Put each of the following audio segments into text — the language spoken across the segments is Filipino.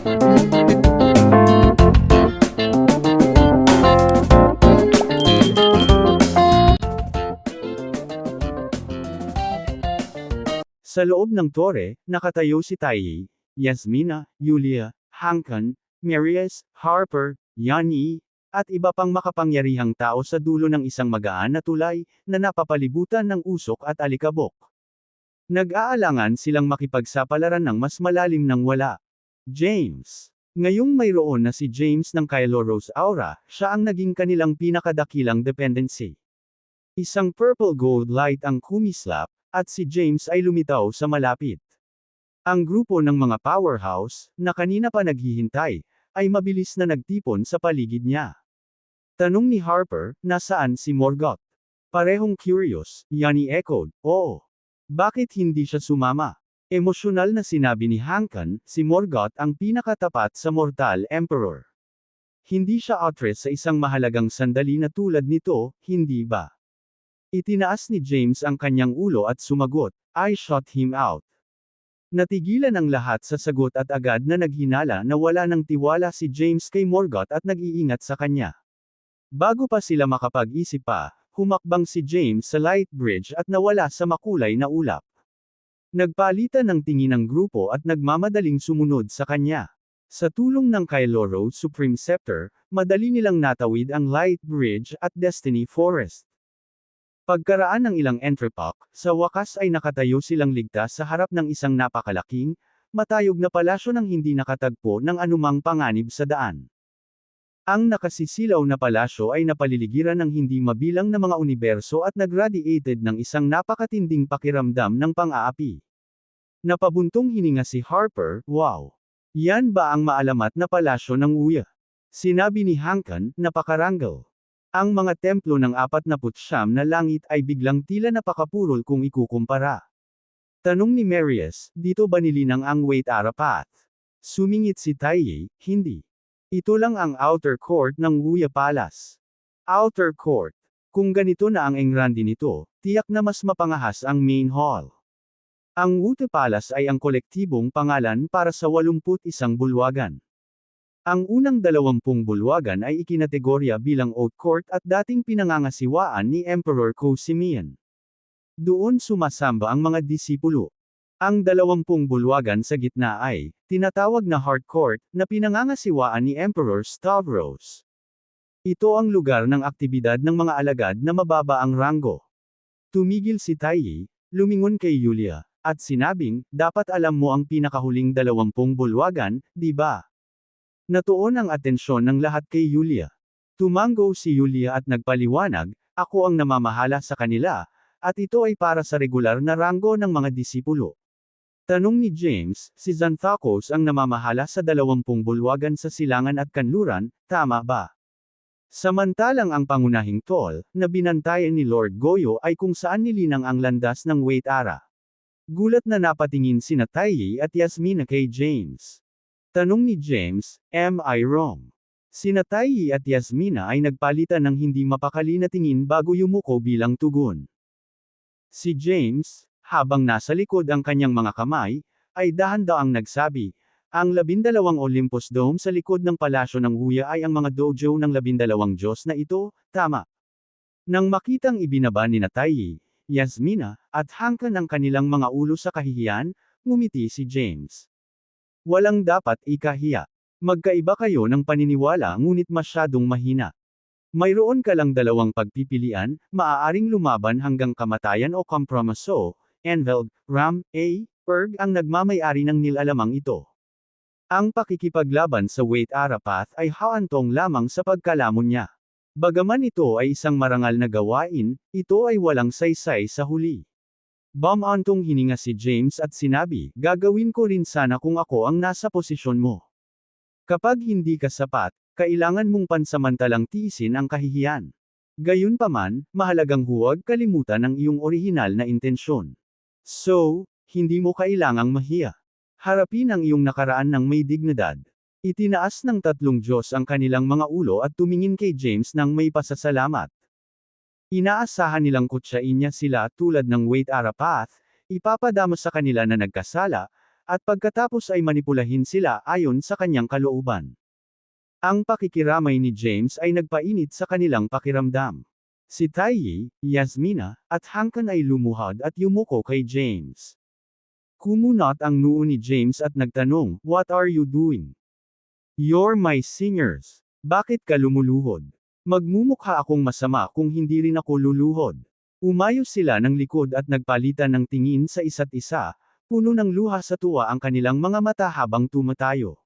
Sa loob ng tore, nakatayo si Tae, Yasmina, Yulia, Hankan, Marius, Harper, Yani, at iba pang makapangyarihang tao sa dulo ng isang magaan na tulay, na napapalibutan ng usok at alikabok. Nag-aalangan silang makipagsapalaran ng mas malalim ng wala. James. Ngayong mayroon na si James ng Kylo Rose Aura, siya ang naging kanilang pinakadakilang dependency. Isang purple gold light ang kumislap, at si James ay lumitaw sa malapit. Ang grupo ng mga powerhouse, na kanina pa naghihintay, ay mabilis na nagtipon sa paligid niya. Tanong ni Harper, nasaan si Morgoth? Parehong curious, Yani echoed, oo. Bakit hindi siya sumama? Emosyonal na sinabi ni Hankan, si Morgoth ang pinakatapat sa Mortal Emperor. Hindi siya actress sa isang mahalagang sandali na tulad nito, hindi ba? Itinaas ni James ang kanyang ulo at sumagot, I shot him out. Natigilan ang lahat sa sagot at agad na naghinala na wala ng tiwala si James kay Morgoth at nag-iingat sa kanya. Bago pa sila makapag-isip pa, humakbang si James sa light bridge at nawala sa makulay na ulap. Nagpalitan ng tingin ng grupo at nagmamadaling sumunod sa kanya. Sa tulong ng Kylo Rose Supreme Scepter, madali nilang natawid ang light bridge at Destiny Forest. Pagkaraan ng ilang entrepak, sa wakas ay nakatayo silang ligtas sa harap ng isang napakalaking, matayog na palasyo ng hindi nakatagpo ng anumang panganib sa daan. Ang nakasisilaw na palasyo ay napaliligiran ng hindi mabilang na mga universo at nagradiated ng isang napakatinding pakiramdam ng pang-aapi. Napabuntong hininga si Harper, wow! Yan ba ang maalamat na palasyo ng Uya? Sinabi ni Hankan, napakarangal. Ang mga templo ng 49 na langit ay biglang tila napakapurol kung ikukumpara. Tanong ni Marius, dito ba nilinang ang Wait Arapath? Sumingit si Tae, hindi. Ito lang ang outer court ng Wuya Palace. Outer court. Kung ganito na ang engrande nito, tiyak na mas mapangahas ang main hall. Ang Wuya Palace ay ang kolektibong pangalan para sa 81 bulwagan. Ang unang 20 bulwagan ay ikinategorya bilang Haute Court at dating pinangangasiwaan ni Emperor Ko-Simeon. Doon sumasamba ang mga disipulo. Ang 20 bulwagan sa gitna ay, tinatawag na Heart Court, na pinangangasiwaan ni Emperor Stavros. Ito ang lugar ng aktibidad ng mga alagad na mababa ang ranggo. Tumigil si Tae, lumingon kay Yulia, at sinabing, dapat alam mo ang pinakahuling 20 bulwagan, di ba? Natuon ang atensyon ng lahat kay Yulia. Tumango si Yulia at nagpaliwanag, ako ang namamahala sa kanila, at ito ay para sa regular na ranggo ng mga disipulo. Tanong ni James, si Xanthakos ang namamahala sa 20 bulwagan sa silangan at kanluran, tama ba? Samantalang ang pangunahing tol, na binantayan ni Lord Goyo ay kung saan nilinang ang landas ng Wait Ara. Gulat na napatingin sina Tae at Yasmina kay James. Tanong ni James, am I wrong? Sina Tae at Yasmina ay nagpalitan ng hindi mapakali na tingin bago yumuko bilang tugon. Si James, habang nasa likod ang kanyang mga kamay, ay dahan-daang nagsabi, ang 12 Olympus Dome sa likod ng palasyo ng Wuya ay ang mga dojo ng 12 Diyos na ito, tama. Nang makitang ibinaba ni Tae, Yasmina, at Hankan ang kanilang mga ulo sa kahihiyan, ngumiti si James. Walang dapat ikahiya. Magkaiba kayo ng paniniwala ngunit masyadong mahina. Mayroon ka lang dalawang pagpipilian, maaaring lumaban hanggang kamatayan o kompromiso, Enveld, Ram, A. Erg ang nagmamay-ari ng nilalamang ito. Ang pakikipaglaban sa Wait Arapath ay haantong lamang sa pagkalamon niya. Bagaman ito ay isang marangal na gawain, ito ay walang saysay sa huli. Bumantong hininga si James at sinabi, gagawin ko rin sana kung ako ang nasa posisyon mo. Kapag hindi ka sapat, kailangan mong pansamantalang tiisin ang kahihiyan. Gayunpaman, mahalagang huwag kalimutan ang iyong orihinal na intensyon. So, hindi mo kailangang mahiya. Harapin ang iyong nakaraan ng may dignidad. Itinaas ng 3 Diyos ang kanilang mga ulo at tumingin kay James ng may pasasalamat. Inaasahan nilang kutsain niya sila tulad ng Wait Arapath, ipapadama sa kanila na nagkasala, at pagkatapos ay manipulahin sila ayon sa kanyang kalooban. Ang pakikiramay ni James ay nagpainit sa kanilang pakiramdam. Si Taiji, Yasmina, at Hankan ay lumuhod at yumuko kay James. Kumunot ang noo ni James at nagtanong, "What are you doing? You're my seniors. Bakit ka lumuluhod?" "Magmumukha akong masama kung hindi rin ako luluhod." Umayo sila ng likod at nagpalitan ng tingin sa isa't isa, puno ng luha sa tuwa ang kanilang mga mata habang tumatayo.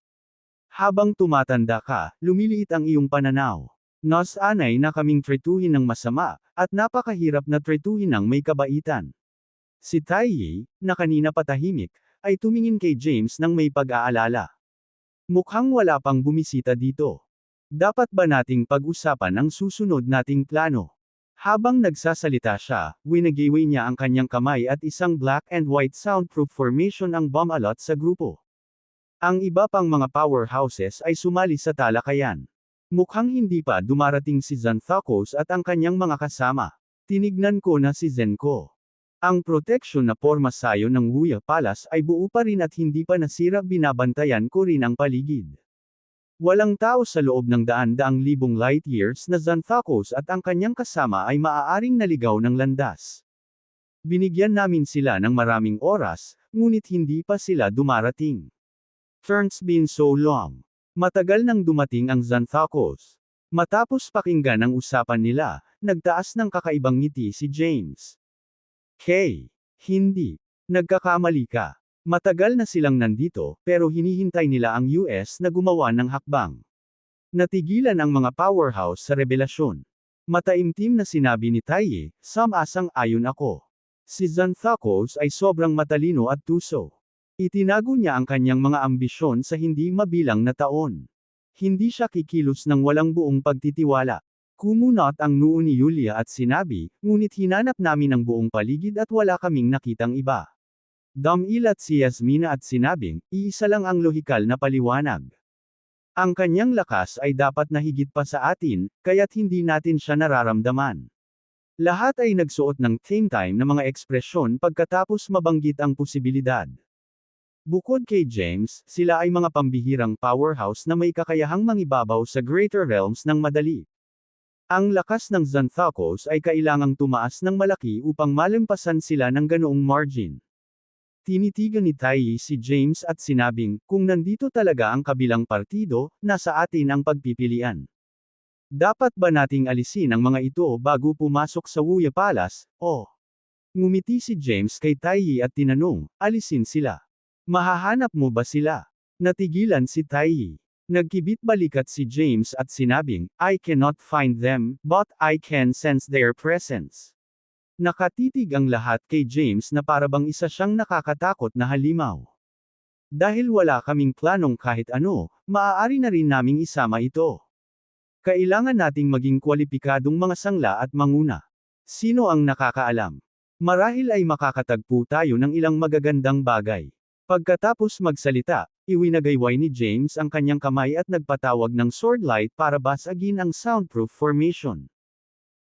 Habang tumatanda ka, lumiliit ang iyong pananaw. Nasanay na kaming tretuhin ng masama, at napakahirap na tretuhin ng may kabaitan. Si Taiji, na kanina patahimik, ay tumingin kay James ng may pag-aalala. Mukhang wala pang bumisita dito. Dapat ba nating pag-usapan ang susunod nating plano? Habang nagsasalita siya, winagiwi niya ang kanyang kamay at isang black and white soundproof formation ang bumalot sa grupo. Ang iba pang mga powerhouses ay sumali sa talakayan. Mukhang hindi pa dumarating si Xanthocos at ang kanyang mga kasama. Tinignan ko na si Zenko. Ang proteksyon na porma sayo ng Wuya Palace ay buo pa rin at hindi pa nasira, binabantayan ko rin ang paligid. Walang tao sa loob ng daan-daang libong light years na Xanthocos at ang kanyang kasama ay maaaring naligaw ng landas. Binigyan namin sila ng maraming oras, ngunit hindi pa sila dumarating. Turns been so long. Matagal nang dumating ang Xanthocos. Matapos pakinggan ang usapan nila, nagtaas ng kakaibang ngiti si James. "Kay, hindi. Nagkakamali ka. Matagal na silang nandito, pero hinihintay nila ang US na gumawa ng hakbang." Natigilan ang mga powerhouse sa rebelasyon. Mataimtim na sinabi ni Taiji, "Sam-asang-ayon ako. Si Xanthocos ay sobrang matalino at tuso. Itinago niya ang kanyang mga ambisyon sa hindi mabilang na taon. Hindi siya kikilos ng walang buong pagtitiwala." Kumunot ang noo ni Yulia at sinabi, "Ngunit hinanap namin ang buong paligid at wala kaming nakitang iba." Dumilat si Yasmina at sinabing, "Iisa lang ang lohikal na paliwanag. Ang kanyang lakas ay dapat na higit pa sa atin, kaya't hindi natin siya nararamdaman." Lahat ay nagsuot ng same time na mga ekspresyon pagkatapos mabanggit ang posibilidad. Bukod kay James, sila ay mga pambihirang powerhouse na may kakayahang mangibabaw sa greater realms ng madali. Ang lakas ng Xanthocos ay kailangang tumaas ng malaki upang malampasan sila ng ganoong margin. Tinitigan ni Taiji si James at sinabing, "Kung nandito talaga ang kabilang partido, nasa atin ang pagpipilian. Dapat ba nating alisin ang mga ito bago pumasok sa Wuya Palace, o?" Ngumiti si James kay Taiji at tinanong, "Alisin sila? Mahahanap mo ba sila?" Natigilan si Taiji. Nagkibit balikat si James at sinabing, "I cannot find them, but I can sense their presence." Nakatitig ang lahat kay James na parabang isa siyang nakakatakot na halimaw. "Dahil wala kaming planong kahit ano, maaari na rin naming isama ito. Kailangan nating maging kwalipikadong mga sangla at manguna. Sino ang nakakaalam? Marahil ay makakatagpo tayo ng ilang magagandang bagay." Pagkatapos magsalita, iwinagayway ni James ang kanyang kamay at nagpatawag ng swordlight para basagin ang soundproof formation.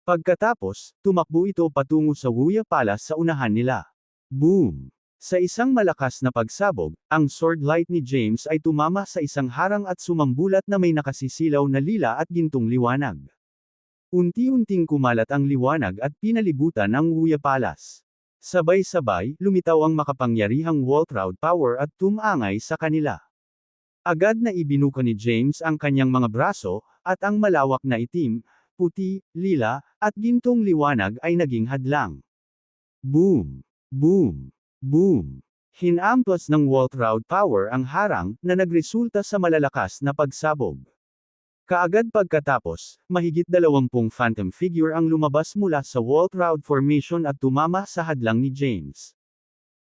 Pagkatapos, tumakbo ito patungo sa Wuya Palace sa unahan nila. Boom! Sa isang malakas na pagsabog, ang swordlight ni James ay tumama sa isang harang at sumambulat na may nakasisilaw na lila at gintong liwanag. Unti-unting kumalat ang liwanag at pinalibutan ang Wuya Palace. Sabay-sabay, lumitaw ang makapangyarihang Waltraud power at tumangay sa kanila. Agad na ibinuka ni James ang kanyang mga braso, at ang malawak na itim, puti, lila, at gintong liwanag ay naging hadlang. Boom! Boom! Boom! Hinamplas ng Waltraud power ang harang, na nagresulta sa malalakas na pagsabog. Kaagad pagkatapos, mahigit 20 phantom figure ang lumabas mula sa Waltraud formation at tumama sa hadlang ni James.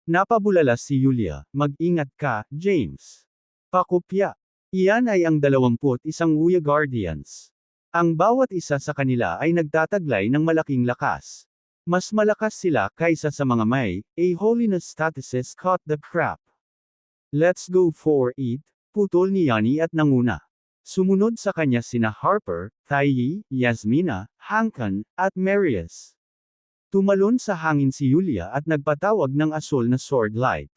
Napabulala si Yulia, "Mag-ingat ka, James. Pakopya. Iyan ay ang 21 Wuya Guardians. Ang bawat isa sa kanila ay nagtataglay ng malaking lakas. Mas malakas sila kaysa sa mga may, a holiness statuses caught the crap. Let's go for it," putol ni Yani at nanguna. Sumunod sa kanya sina Harper, Taiji, Yasmina, Hankan, at Marius. Tumalon sa hangin si Yulia at nagpatawag ng asol na sword light.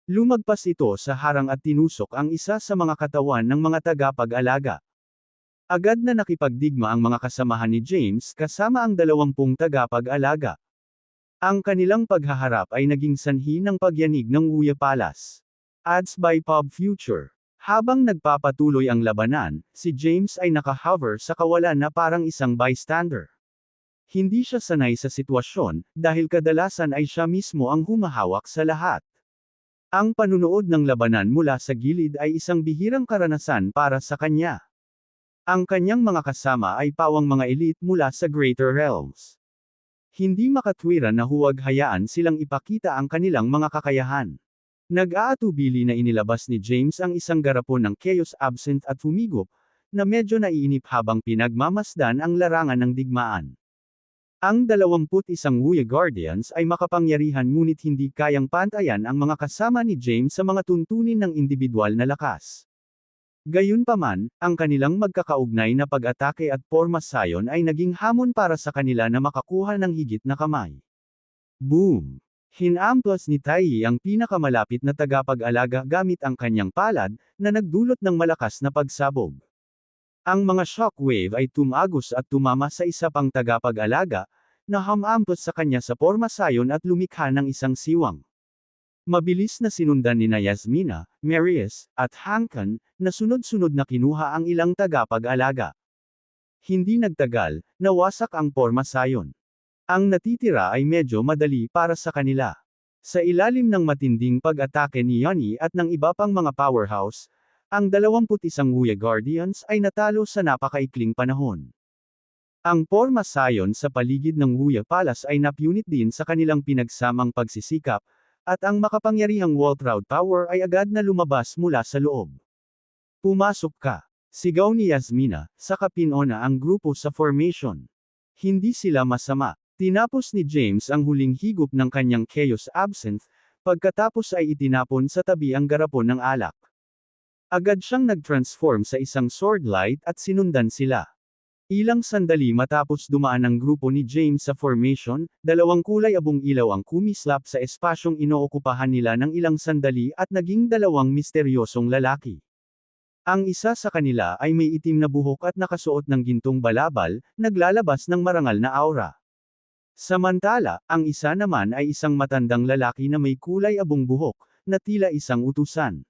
Lumagpas ito sa harang at tinusok ang isa sa mga katawan ng mga tagapag-alaga. Agad na nakipagdigma ang mga kasamahan ni James kasama ang 20 tagapag-alaga. Ang kanilang paghaharap ay naging sanhi ng pagyanig ng Wuya Palace. Ads by Pop Future. Habang nagpapatuloy ang labanan, si James ay nakahover sa kawalan na parang isang bystander. Hindi siya sanay sa sitwasyon, dahil kadalasan ay siya mismo ang humahawak sa lahat. Ang panunood ng labanan mula sa gilid ay isang bihirang karanasan para sa kanya. Ang kanyang mga kasama ay pawang mga elite mula sa Greater Realms. Hindi makatwiran na huwag hayaan silang ipakita ang kanilang mga kakayahan. Nag-aatubili na inilabas ni James ang isang garapon ng Chaos Absinthe at humigop, na medyo naiinip habang pinagmamasdan ang larangan ng digmaan. Ang 21 Wuya Guardians ay makapangyarihan ngunit hindi kayang pantayan ang mga kasama ni James sa mga tuntunin ng individual na lakas. Gayunpaman, ang kanilang magkakaugnay na pag-atake at pormasayon ay naging hamon para sa kanila na makakuha ng higit na kamay. Boom! Hinamplas ni Tai ang pinakamalapit na tagapag-alaga gamit ang kanyang palad, na nagdulot ng malakas na pagsabog. Ang mga shockwave ay tumagos at tumama sa isa pang tagapag-alaga, na humampas sa kanya sa pormasayon at lumikha ng isang siwang. Mabilis na sinundan ni Yasmina, Marius, at Hankan, na sunod-sunod na kinuha ang ilang tagapag-alaga. Hindi nagtagal, nawasak ang pormasayon. Ang natitira ay medyo madali para sa kanila. Sa ilalim ng matinding pag-atake ni Yanni at ng iba pang mga powerhouse, ang 21 Wuya Guardians ay natalo sa napakaikling panahon. Ang pormasayon sa paligid ng Wuya Palace ay napunit din sa kanilang pinagsamang pagsisikap, at ang makapangyarihang Waltraud Power ay agad na lumabas mula sa loob. Pumasok ka! Sigaw ni Yasmina, saka pinona ang grupo sa formation. Hindi sila masama. Tinapos ni James ang huling higop ng kanyang Chaos Absinthe, pagkatapos ay itinapon sa tabi ang garapon ng alak. Agad siyang nag-transform sa isang swordlight at sinundan sila. Ilang sandali matapos dumaan ang grupo ni James sa formation, 2 kulay abong ilaw ang kumislap sa espasyong inookupahan nila ng ilang sandali at naging 2 misteryosong lalaki. Ang isa sa kanila ay may itim na buhok at nakasuot ng gintong balabal, naglalabas ng marangal na aura. Samantala, ang isa naman ay isang matandang lalaki na may kulay abong buhok, na tila isang utusan.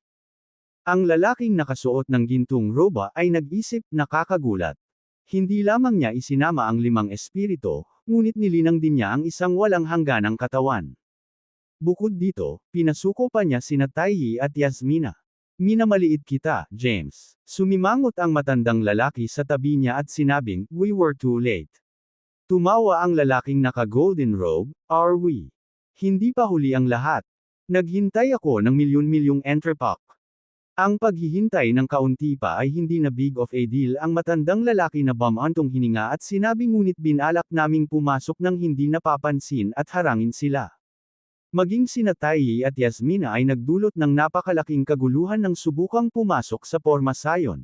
Ang lalaking nakasuot ng gintong roba ay nag-isip, nakakagulat. Hindi lamang niya isinama ang 5 espiritu, ngunit nilinang din niya ang isang walang hangganang katawan. Bukod dito, pinasuko pa niya sina Tai at Yasmina. Minamaliit kita, James. Sumimangot ang matandang lalaki sa tabi niya at sinabing, "We were too late." Tumawa ang lalaking naka-golden robe, "Are we?" Hindi pa huli ang lahat. Naghintay ako ng milyon-milyong entrepak. Ang paghihintay ng kaunti pa ay hindi na big of a deal. Ang matandang lalaki na bumantong hininga at sinabi ngunit binalak naming pumasok ng hindi napapansin at harangin sila. Maging sina Tai at Yasmina ay nagdulot ng napakalaking kaguluhan ng subukang pumasok sa pormasayon.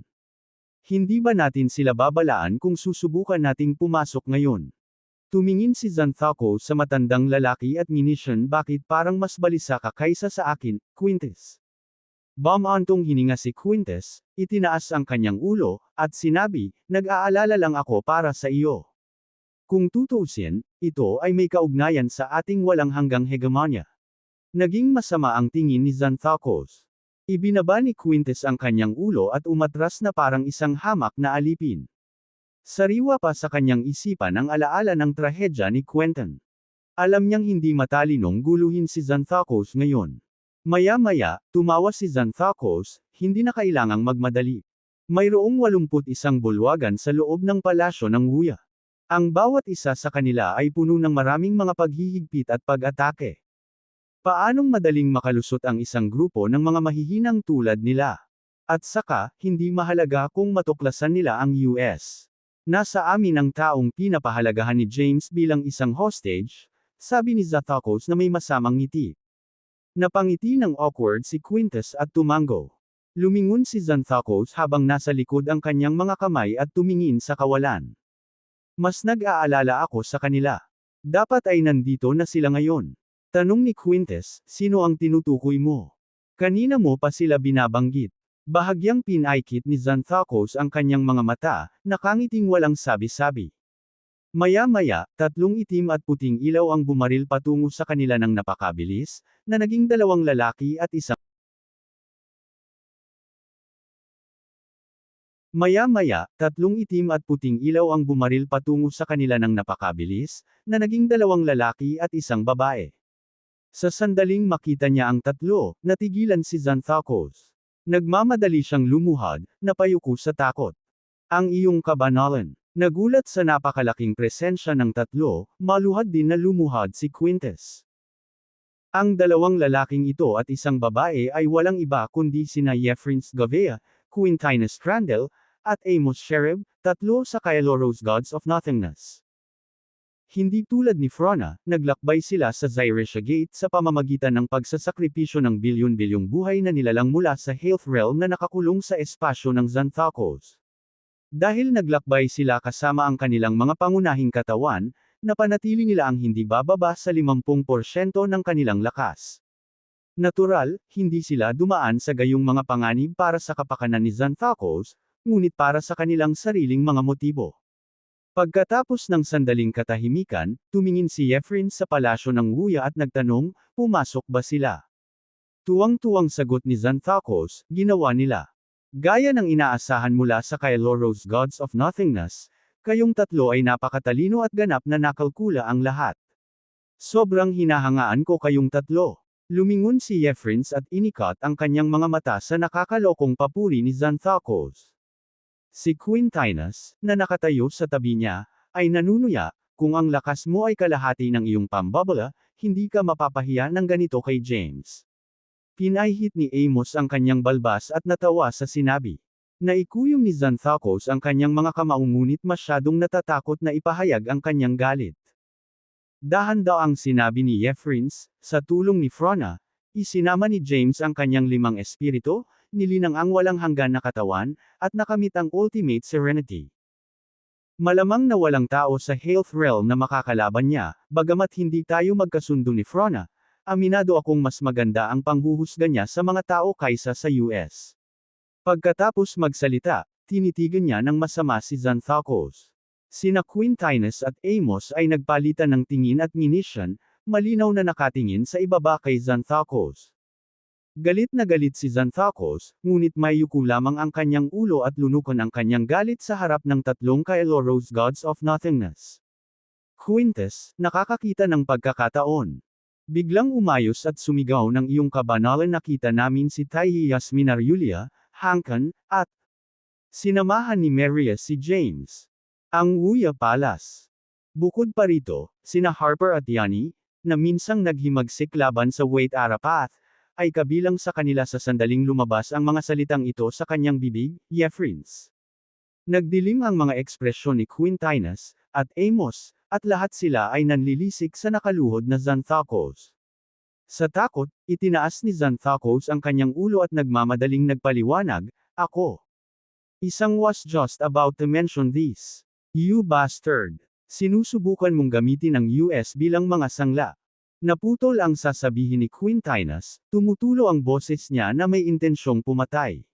Hindi ba natin sila babalaan kung susubukan nating pumasok ngayon? Tumingin si Xanthaco sa matandang lalaki at minisyon, bakit parang mas balisa ka kaysa sa akin, Quintus? Bumantong hininga si Quintus, itinaas ang kanyang ulo, at sinabi, "Nag-aalala lang ako para sa iyo." Kung tutuusin, ito ay may kaugnayan sa ating walang hanggang hegemonya. Naging masama ang tingin ni Xanthacos. Ibinaba ni Quintus ang kanyang ulo at umatras na parang isang hamak na alipin. Sariwa pa sa kanyang isipan ang alaala ng trahedya ni Quentin. Alam niyang hindi matalinong guluhin si Xanthacos ngayon. Maya-maya, tumawa si Xanthacos, hindi na kailangang magmadali. Mayroong 81 bulwagan sa loob ng palasyo ng Wuya. Ang bawat isa sa kanila ay puno ng maraming mga paghihigpit at pag-atake. Paanong madaling makalusot ang isang grupo ng mga mahihinang tulad nila? At saka, hindi mahalaga kung matuklasan nila ang US. Nasa amin ang taong pinapahalagahan ni James bilang isang hostage, sabi ni Xanthacos na may masamang ngiti. Napangiti ng awkward si Quintus at tumango. Lumingon si Xanthacos habang nasa likod ang kanyang mga kamay at tumingin sa kawalan. Mas nag-aalala ako sa kanila. Dapat ay nandito na sila ngayon. Tanong ni Quintus, sino ang tinutukoy mo? Kanina mo pa sila binabanggit. Bahagyang pinaikit ni Xanthocos ang kanyang mga mata, nakangiting walang sabi-sabi. Maya-maya, tatlong itim at puting ilaw ang bumaril patungo sa kanila ng napakabilis, na naging dalawang lalaki at isang. Maya-maya, tatlong itim at puting ilaw ang bumaril patungo sa kanila ng napakabilis, na naging dalawang lalaki at isang babae. Sa sandaling makita niya ang tatlo, natigilan si Xanthocos. Nagmamadali siyang lumuhad, napayuko sa takot. Ang iyong kabanalan. Nagulat sa napakalaking presensya ng tatlo, maluhad din na lumuhad si Quintus. Ang dalawang lalaking ito at isang babae ay walang iba kundi sina Yephrins Gavea, Quintinus Crandall, at Amos Sherib, tatlo sa Kailoros Gods of Nothingness. Hindi tulad ni Frona, naglakbay sila sa Zyretia Gate sa pamamagitan ng pagsasakripisyo ng bilyon-bilyong buhay na nilalang mula sa Health Realm na nakakulong sa espasyo ng Xanthocos. Dahil naglakbay sila kasama ang kanilang mga pangunahing katawan, napanatili nila ang hindi bababa sa 50% ng kanilang lakas. Natural, hindi sila dumaan sa gayong mga panganib para sa kapakanan ni Xanthocos, ngunit para sa kanilang sariling mga motibo. Pagkatapos ng sandaling katahimikan, tumingin si Yephrins sa palasyo ng Wuya at nagtanong, pumasok ba sila? Tuwang-tuwang sagot ni Xanthocos, ginawa nila. Gaya ng inaasahan mula sa Kailoros Gods of Nothingness, kayong tatlo ay napakatalino at ganap na nakalkula ang lahat. Sobrang hinahangaan ko kayong tatlo. Lumingon si Yephrins at inikat ang kanyang mga mata sa nakakalokong papuri ni Xanthocos. Si Quintinus, na nakatayo sa tabi niya, ay nanunuya, kung ang lakas mo ay kalahati ng iyong pambabala, hindi ka mapapahiya ng ganito kay James. Pinahit ni Amos ang kanyang balbas at natawa sa sinabi. Naikuyom ni Xanthocos ang kanyang mga kamao ngunit masyadong natatakot na ipahayag ang kanyang galit. Dahan-daang sinabi ni Yephrins, sa tulong ni Frona, isinama ni James ang kanyang 5 espiritu, nilinang ang walang hanggan na katawan, at nakamit ang ultimate serenity. Malamang na walang tao sa Health Realm na makakalaban niya, bagamat hindi tayo magkasundo ni Frona, aminado akong mas maganda ang panghuhusga niya sa mga tao kaysa sa US. Pagkatapos magsalita, tinitigan niya ng masama si Xanthocos. Sina Quintinus at Amos ay nagpalitan ng tingin at nginisyan, malinaw na nakatingin sa ibaba kay Xanthocos. Galit na galit si Xanthocos, ngunit mayuko lamang ang kanyang ulo at lunukan ang kanyang galit sa harap ng tatlong Kailoros Gods of Nothingness. Quintus, nakakakita ng pagkakataon. Biglang umayos at sumigaw ng iyong kabanalan nakita namin si Taihi Yasminar Yulia, Hankan, at sinamahan ni Maria si James. Ang Wuya Palace. Bukod pa rito, sina Harper at Yanni, na minsang naghimagsik laban sa Wait Arapath, ay kabilang sa kanila sa sandaling lumabas ang mga salitang ito sa kanyang bibig, Yephrins. Nagdilim ang mga ekspresyon ni Quintinus, at Amos, at lahat sila ay nanlilisik sa nakaluhod na Xanthocos. Sa takot, itinaas ni Xanthocos ang kanyang ulo at nagmamadaling nagpaliwanag, ako. Isang was just about to mention this. You bastard. Sinusubukan mong gamitin ang US bilang mga sangla. Naputol ang sasabihin ni Quintinus, tumutulo ang boses niya na may intensyong pumatay.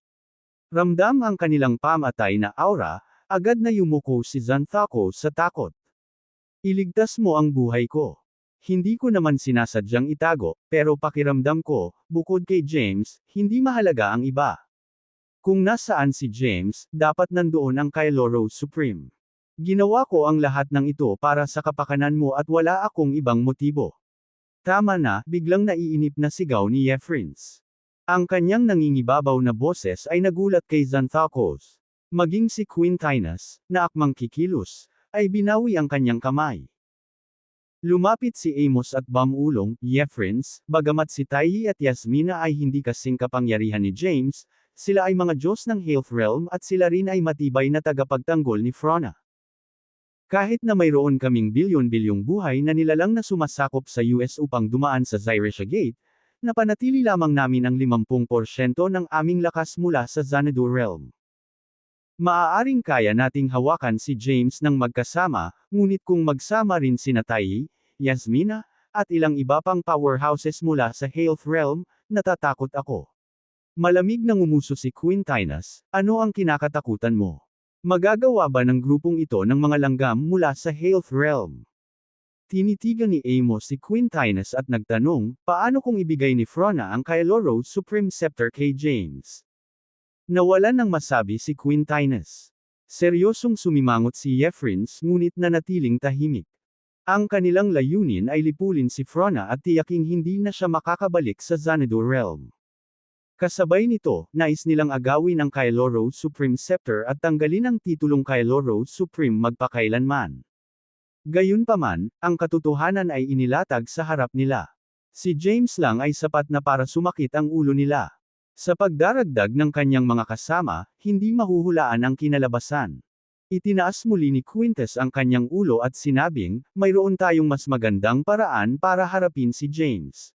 Ramdam ang kanilang pamatay na aura, agad na yumuko si Xanthocos sa takot. Iligtas mo ang buhay ko. Hindi ko naman sinasadyang itago, pero pakiramdam ko, bukod kay James, hindi mahalaga ang iba. Kung nasaan si James, dapat nandoon ang Kailoros Supreme. Ginawa ko ang lahat ng ito para sa kapakanan mo at wala akong ibang motibo. Tama na, biglang naiinip na sigaw ni Yephrins. Ang kanyang nangingibabaw na boses ay nagulat kay Xanthocos. Maging si Quintinus, na akmang kikilos, ay binawi ang kanyang kamay. Lumapit si Amos at bamulong, Yephrins, bagamat si Taihi at Yasmina ay hindi kasing kapangyarihan ni James, sila ay mga Diyos ng Health Realm at sila rin ay matibay na tagapagtanggol ni Frona. Kahit na mayroon kaming bilyon-bilyong buhay na nilalang na sumasakop sa US upang dumaan sa Zyretia Gate, napanatili lamang namin ang 50% ng aming lakas mula sa Xanadu Realm. Maaaring kaya nating hawakan si James ng magkasama, ngunit kung magsama rin sina Taihi, Yasmina, at ilang iba pang powerhouses mula sa Health Realm, natatakot ako. Malamig na ngumuso si Quintinus, ano ang kinakatakutan mo? Magagawa ba ng grupong ito ng mga langgam mula sa Health Realm? Tinitigan ni Amos si Quintinus at nagtanong, paano kung ibigay ni Frona ang Kaeloro Supreme Scepter kay James? Nawalan ng masabi si Quintinus. Seryosong sumimangot si Jeffrins ngunit nanatiling tahimik. Ang kanilang layunin ay lipulin si Frona at tiyaking hindi na siya makakabalik sa Xanadu Realm. Kasabay nito, nais nilang agawin ang Kaeloro Supreme Scepter at tanggalin ang titulong Kaeloro Supreme magpakailanman. Gayunpaman, ang katotohanan ay inilatag sa harap nila. Si James lang ay sapat na para sumakit ang ulo nila. Sa pagdaragdag ng kanyang mga kasama, hindi mahuhulaan ang kinalabasan. Itinaas muli ni Quintus ang kanyang ulo at sinabing, mayroon tayong mas magandang paraan para harapin si James.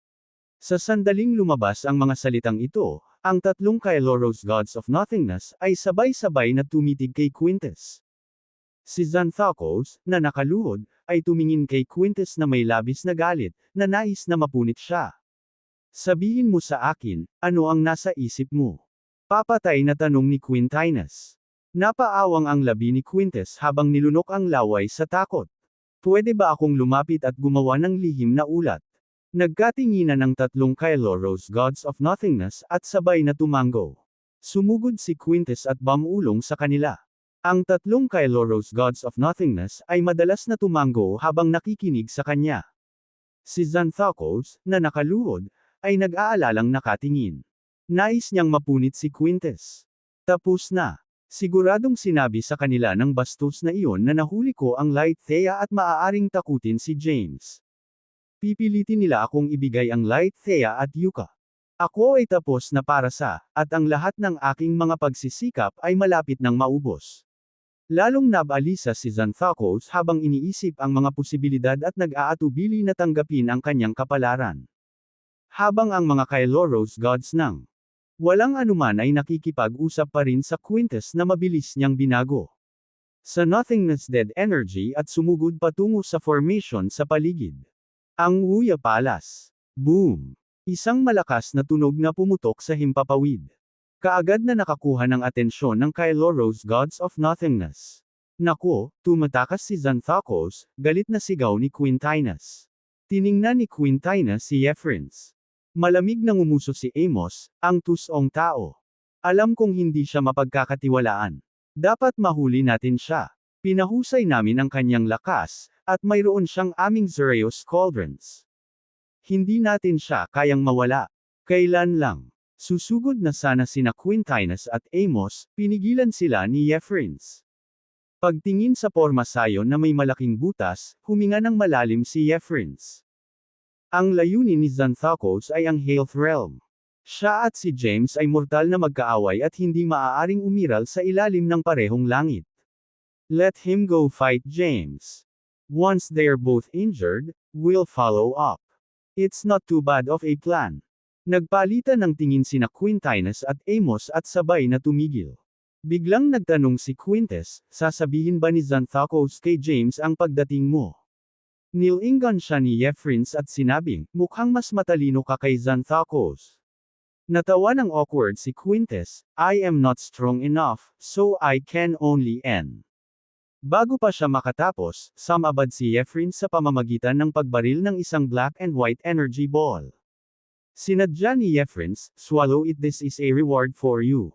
Sa sandaling lumabas ang mga salitang ito, ang tatlong Kaeloros Gods of Nothingness ay sabay-sabay na tumitig kay Quintus. Si Xanthocos, na nakaluhod, ay tumingin kay Quintus na may labis na galit, na nais na mapunit siya. Sabihin mo sa akin, ano ang nasa isip mo? Papatay na tanong ni Quintinus. Napaawang ang labi ni Quintus habang nilunok ang laway sa takot. Pwede ba akong lumapit at gumawa ng lihim na ulat? Nagkatinginan ang tatlong Kaeloros Gods of Nothingness at sabay na tumango. Sumugod si Quintus at bumulong sa kanila. Ang tatlong Kaeloros Gods of Nothingness ay madalas na tumango habang nakikinig sa kanya. Si Xanthocos, na nakaluhod, ay nag-aalalang nakatingin. Nais niyang mapunit si Quintus. Tapos na. Siguradong sinabi sa kanila ng bastos na iyon na nahuli ko ang Light Thea at maaaring takutin si James. Pipilitin nila akong ibigay ang Light Thea at Yuka. Ako ay tapos na para sa, at ang lahat ng aking mga pagsisikap ay malapit ng maubos. Lalong nabalisa si Xanthocos habang iniisip ang mga posibilidad at nag-aatubili na tanggapin ang kanyang kapalaran. Habang ang mga Kaeloros Gods ng walang anuman ay nakikipag-usap pa rin sa Quintus na mabilis niyang binago sa Nothingness Dead Energy at sumugod patungo sa formation sa paligid. Ang Wuya Palace. Boom! Isang malakas na tunog na pumutok sa himpapawid. Kaagad na nakakuha ng atensyon ng Kaeloros Gods of Nothingness. Nako, tumatakas si Xanthocos, galit na sigaw ni Quintinus. Tiningnan ni Quintinus si Jeffrins. Malamig na ngumuso si Amos, ang tusong tao. Alam kong hindi siya mapagkakatiwalaan. Dapat mahuli natin siya. Pinahusay namin ang kanyang lakas, at mayroon siyang aming Xereos Cauldrons. Hindi natin siya kayang mawala. Kailan lang. Susugod na sana sina Quintinus at Amos, pinigilan sila ni Jeffrins. Pagtingin sa pormasayon na may malaking butas, huminga ng malalim si Jeffrins. Ang layunin ni Xanthocos ay ang Health Realm. Siya at si James ay mortal na magkaaway at hindi maaaring umiral sa ilalim ng parehong langit. Let him go fight James. Once they're both injured, we'll follow up. It's not too bad of a plan. Nagpalitan ng tingin sina Quintinus at Amos at sabay na tumigil. Biglang nagtanong si Quintus, sasabihin ba ni Xanthocos kay James ang pagdating mo? Nilingan siya ni Jeffrins at sinabing, mukhang mas matalino ka kay Xanthocos. Natawa ng awkward si Quintus, I am not strong enough, so I can only end. Bago pa siya makatapos, sumabad si Jeffrins sa pamamagitan ng pagbaril ng isang black and white energy ball. Sinadya ni Jeffrins, swallow it, this is a reward for you.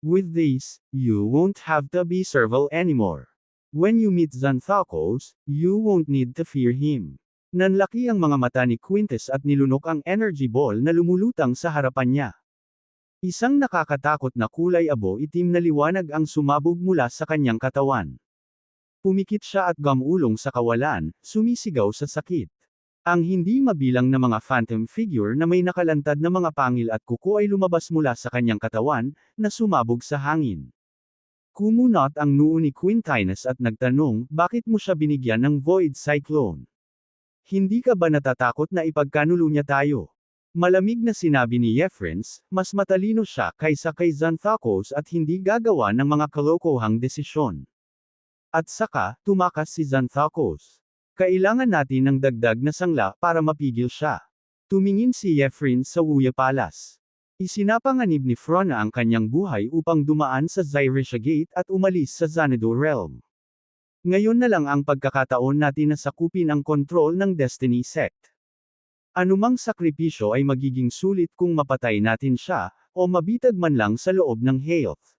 With this, you won't have to be servile anymore. When you meet Xanthocos, you won't need to fear him. Nanlaki ang mga mata ni Quintus at nilunok ang energy ball na lumulutang sa harapan niya. Isang nakakatakot na kulay abo itim na liwanag ang sumabog mula sa kanyang katawan. Pumikit siya at gumulong sa kawalan, sumisigaw sa sakit. Ang hindi mabilang na mga phantom figure na may nakalantad na mga pangil at kuko ay lumabas mula sa kanyang katawan, na sumabog sa hangin. Kumunot ang noo ni Quintinus at nagtanong, bakit mo siya binigyan ng Void Cyclone? Hindi ka ba natatakot na ipagkanulo niya tayo? Malamig na sinabi ni Jeffrins, mas matalino siya kaysa kay Xanthocos at hindi gagawa ng mga kalokohang desisyon. At saka, tumakas si Xanthocos. Kailangan natin ng dagdag na sangla para mapigil siya. Tumingin si Jeffrins sa Wuya Palace. Isinapanganib ni Frona ang kanyang buhay upang dumaan sa Zyrisha Gate at umalis sa Xanadu Realm. Ngayon na lang ang pagkakataon natin na sakupin ang kontrol ng Destiny Sect. Anumang sakripisyo ay magiging sulit kung mapatay natin siya, o mabitag man lang sa loob ng Health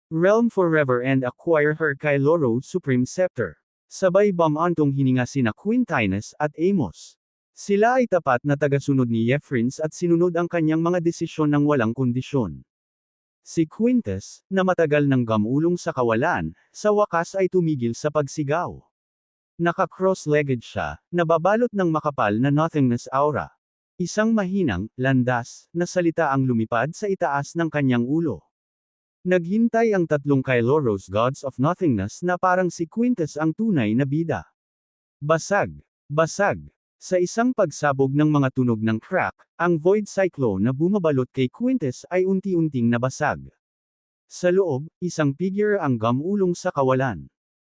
Realm forever and acquire her Kyloro Supreme Scepter. Sabay bamantong hininga sina Quintinus at Amos. Sila ay tapat na tagasunod ni Jeffrins at sinunod ang kanyang mga desisyon ng walang kondisyon. Si Quintus, na matagal nang gamulong sa kawalan, sa wakas ay tumigil sa pagsigaw. Naka-cross-legged siya, nababalot ng makapal na nothingness aura. Isang mahinang, landas, na salita ang lumipad sa itaas ng kanyang ulo. Naghintay ang tatlong Kyloros Gods of Nothingness na parang si Quintus ang tunay na bida. Basag. Basag. Sa isang pagsabog ng mga tunog ng crack, ang Void Cyclone na bumabalot kay Quintus ay unti-unting nabasag. Sa loob, isang figure ang gamulong sa kawalan.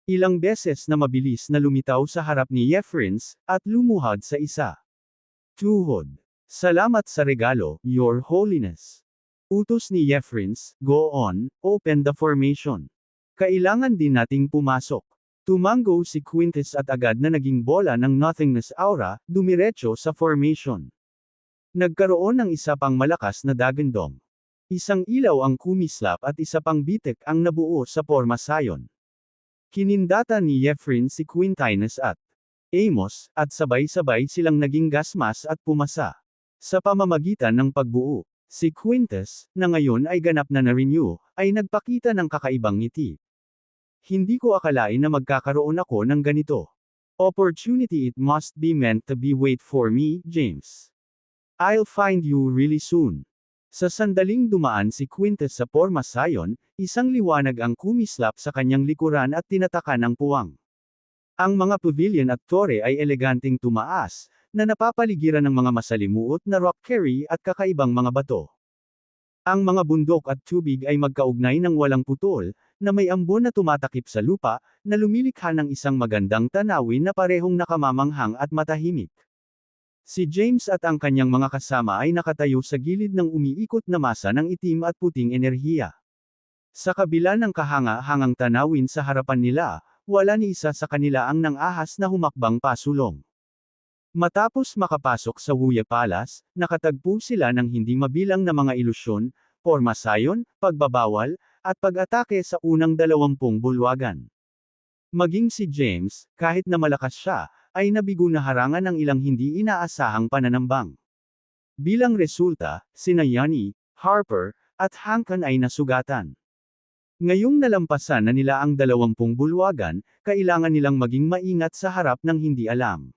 Ilang beses na mabilis na lumitaw sa harap ni Jeffrins, at lumuhad sa isa. Tuhod. Salamat sa regalo, Your Holiness. Utos ni Jeffrins, go on, open the formation. Kailangan din nating pumasok. Tumango si Quintus at agad na naging bola ng nothingness aura, dumiretso sa formation. Nagkaroon ng isa pang malakas na dagandong. Isang ilaw ang kumislap at isa pang bitek ang nabuo sa porma sayon. Kinindata ni Jeffrins si Quintinus at Amos, at sabay-sabay silang naging gasmas at pumasa. Sa pamamagitan ng pagbuo, si Quintus, na ngayon ay ganap na na-renew, ay nagpakita ng kakaibang ngiti. Hindi ko akalain na magkakaroon ako ng ganito. Opportunity, it must be meant to be. Wait for me, James. I'll find you really soon. Sa sandaling dumaan si Quintus sa porma sayon, isang liwanag ang kumislap sa kanyang likuran at tinatakan ang puwang. Ang mga pavilion at tore ay eleganteng tumaas, na napapaligiran ng mga masalimuot na rock quarry at kakaibang mga bato. Ang mga bundok at tubig ay magkaugnay ng walang putol, na may ambon na tumatakip sa lupa, na lumilikha ng isang magandang tanawin na parehong nakamamanghang at matahimik. Si James at ang kanyang mga kasama ay nakatayo sa gilid ng umiikot na masa ng itim at puting enerhiya. Sa kabila ng kahanga-hangang tanawin sa harapan nila, wala ni isa sa kanila ang nang-ahas na humakbang pasulong. Matapos makapasok sa Wuya Palace, nakatagpo sila ng hindi mabilang na mga ilusyon, porma sayon, pagbabawal, at pag-atake sa unang 20 bulwagan. Maging si James, kahit na malakas siya, ay nabigo na harangan ng ilang hindi inaasahang pananambang. Bilang resulta, sina Yanni, Harper, at Hankan ay nasugatan. Ngayong nalampasan na nila ang 20 bulwagan, kailangan nilang maging maingat sa harap ng hindi alam.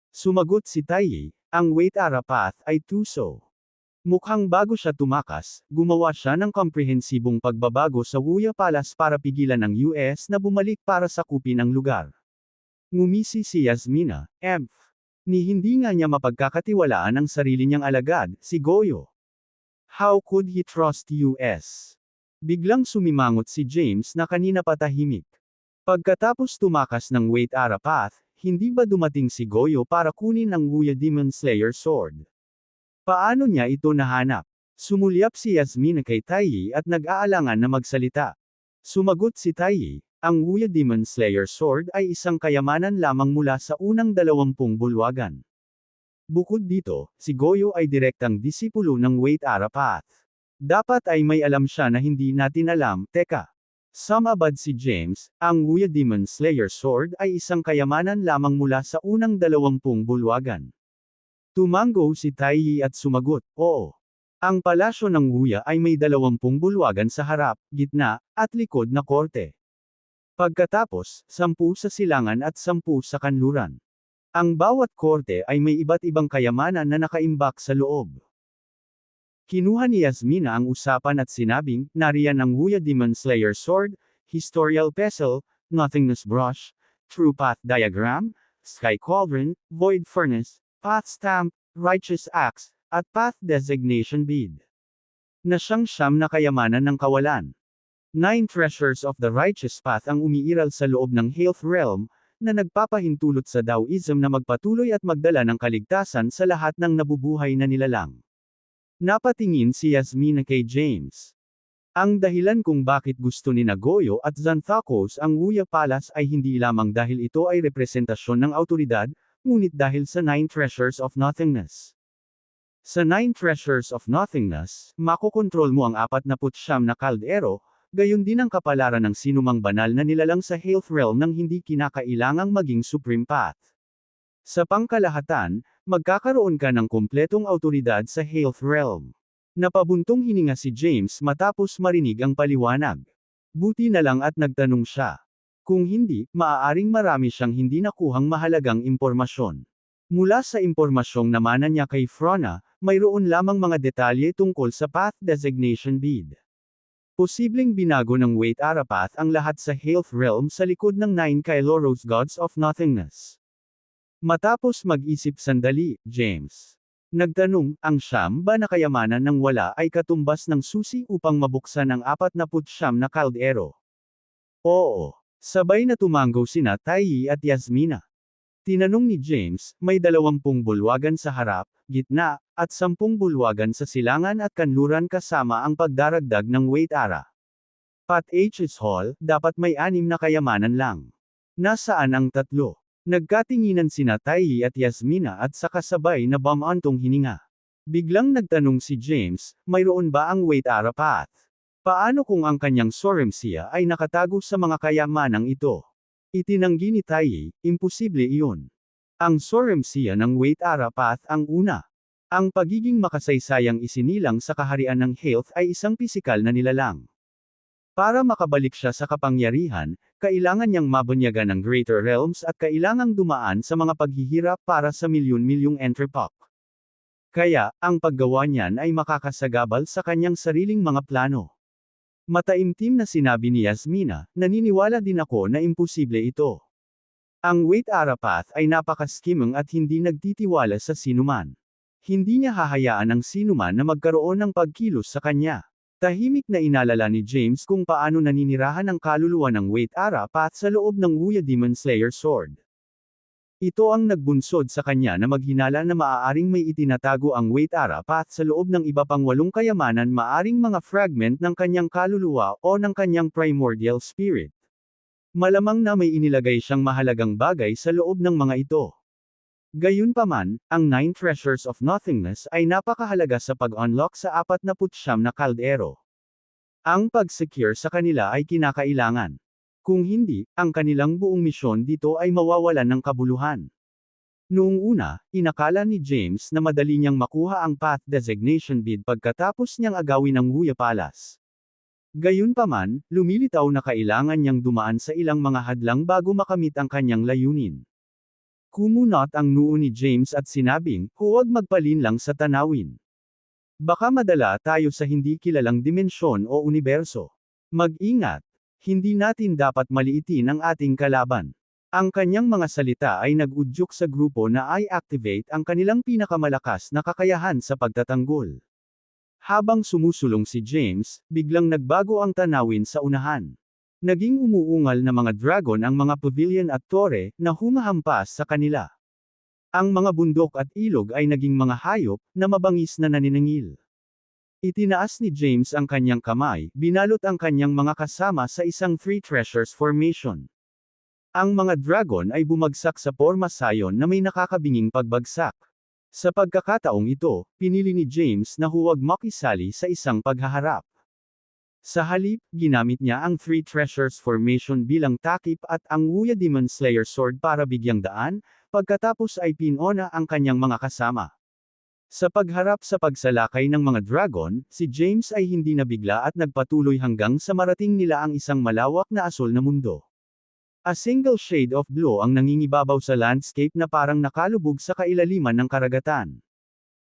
Sumagot si Taiyi, ang Wait Ara Path ay tuso. Mukhang bago siya tumakas, gumawa siya ng komprehensibong pagbabago sa Wuya Palace para pigilan ang US na bumalik para sakupin ang lugar. Ngumisi si Yasmina, emph. Ni hindi nga niya mapagkakatiwalaan ang sarili niyang alagad, si Goyo. How could he trust US? Biglang sumimangot si James na kanina patahimik. Pagkatapos tumakas ng Wait Ara Path, hindi ba dumating si Goyo para kunin ang Wuya Demon Slayer Sword? Paano niya ito nahanap? Sumulyap si Yasmina kay Taiyi at nag-aalangan na magsalita. Sumagot si Taiyi, ang Wuya Demon Slayer Sword ay isang kayamanan lamang mula sa unang 20 bulwagan. Bukod dito, si Goyo ay direktang disipulo ng Wait Ara Path. Dapat ay may alam siya na hindi natin alam. Teka. Sumabad si James, ang Wuya Demon Slayer Sword ay isang kayamanan lamang mula sa unang 20 bulwagan. Tumango si Taiyi at sumagot, oo. Ang palasyo ng Wuya ay may 20 bulwagan sa harap, gitna, at likod na korte. Pagkatapos, 10 sa silangan at 10 sa kanluran. Ang bawat korte ay may iba't ibang kayamanan na nakaimbak sa loob. Kinuha ni Yasmina ang usapan at sinabing, nariyan ang Wuya Demon Slayer Sword, Historial Pestle, Nothingness Brush, True Path Diagram, Sky Cauldron, Void Furnace, Path Stamp, Righteous Axe, at Path Designation Bead. Na siyang na kayamanan ng kawalan. 9 treasures of the righteous path ang umiiral sa loob ng Health Realm, na nagpapahintulot sa Taoism na magpatuloy at magdala ng kaligtasan sa lahat ng nabubuhay na nilalang. Napatingin si Yasmina kay James. Ang dahilan kung bakit gusto ni Nagoyo at Xanthocos ang Wuya Palace ay hindi lamang dahil ito ay representasyon ng awtoridad, ngunit dahil sa 9 Treasures of Nothingness. Sa 9 Treasures of Nothingness, makokontrol mo ang 49 na kaldero, gayon din ang kapalaran ng sinumang banal na nilalang sa Health Realm nang hindi kinakailangang maging Supreme Path. Sa pangkalahatan, magkakaroon ka ng kumpletong awtoridad sa Health Realm. Napabuntong hininga si James matapos marinig ang paliwanag. Buti na lang at nagtanong siya. Kung hindi, maaaring marami siyang hindi nakuhang mahalagang impormasyon. Mula sa impormasyong namana niya kay Frona, mayroon lamang mga detalye tungkol sa Path Designation Bead. Posibleng binago ng Wait Arapath ang lahat sa Health Realm sa likod ng 9 Kailoros Gods of Nothingness. Matapos mag-isip sandali, James nagtanong, ang siyam ba na kayamanan ng wala ay katumbas ng susi upang mabuksan ang 49 na kaldero? Oo. Sabay na tumanggo sina Taiyi at Yasmina. Tinanong ni James, may 20 bulwagan sa harap, gitna, at 10 bulwagan sa silangan at kanluran kasama ang pagdaragdag ng Wait Ara. Pat H's Hall, dapat may 6 na kayamanan lang. Nasaan ang 3? Nagkatinginan sina Taiyi at Yasmina at saka sabay na bumantong hininga. Biglang nagtanong si James, mayroon ba ang Wait Ara Path? Paano kung ang kanyang Soremsia ay nakatago sa mga kayamanang ito? Itinanggi ni Taiyi, imposible iyon. Ang Soremsia ng Wait Ara Path ang una. Ang pagiging makasaysayang isinilang sa kaharian ng Health ay isang pisikal na nilalang. Para makabalik siya sa kapangyarihan, kailangan niyang mabunyagan ng Greater Realms at kailangang dumaan sa mga paghihirap para sa milyon-milyong entrepok. Kaya, ang paggawa niyan ay makakasagabal sa kanyang sariling mga plano. Mataimtim na sinabi ni Yasmina, naniniwala din ako na imposible ito. Ang Wait Ara Path ay napakaskimeng at hindi nagtitiwala sa sinuman. Hindi niya hahayaan ang sinuman na magkaroon ng pagkilos sa kanya. Tahimik na inalala ni James kung paano naninirahan ang kaluluwa ng Wait Ara Path sa loob ng Wuya Demon Slayer Sword. Ito ang nagbunsod sa kanya na maghinala na maaaring may itinatago ang Wait Ara Path sa loob ng iba pang 8 kayamanan, maaring mga fragment ng kanyang kaluluwa o ng kanyang primordial spirit. Malamang na may inilagay siyang mahalagang bagay sa loob ng mga ito. Gayunpaman, ang 9 Treasures of Nothingness ay napakahalaga sa pag-unlock sa 49 na kaldero. Ang pag-secure sa kanila ay kinakailangan. Kung hindi, ang kanilang buong misyon dito ay mawawalan ng kabuluhan. Noong una, inakala ni James na madali niyang makuha ang Path Designation Bead pagkatapos niyang agawin ang Wuya Palace. Gayunpaman, lumilitaw na kailangan niyang dumaan sa ilang mga hadlang bago makamit ang kanyang layunin. Kumunot ang noo ni James at sinabing, huwag magpalin lang sa tanawin. Baka madala tayo sa hindi kilalang dimensyon o universo. Mag-ingat. Hindi natin dapat maliitin ang ating kalaban. Ang kanyang mga salita ay nag-udyok sa grupo na i-activate ang kanilang pinakamalakas na kakayahan sa pagtatanggol. Habang sumusulong si James, biglang nagbago ang tanawin sa unahan. Naging umuungal na mga dragon ang mga pavilion at tore, na humahampas sa kanila. Ang mga bundok at ilog ay naging mga hayop, na mabangis na naniningil. Itinaas ni James ang kanyang kamay, binalot ang kanyang mga kasama sa isang 3 treasures formation. Ang mga dragon ay bumagsak sa forma sayon na may nakakabinging pagbagsak. Sa pagkakataong ito, pinili ni James na huwag makisali sa isang paghaharap. Sa halip, ginamit niya ang 3 Treasures Formation bilang takip at ang Wuya Demon Slayer Sword para bigyang daan, pagkatapos ay pinona ang kanyang mga kasama. Sa pagharap sa pagsalakay ng mga dragon, si James ay hindi nabigla at nagpatuloy hanggang sa marating nila ang isang malawak na asol na mundo. A single shade of blue ang nangingibabaw sa landscape na parang nakalubog sa kailaliman ng karagatan.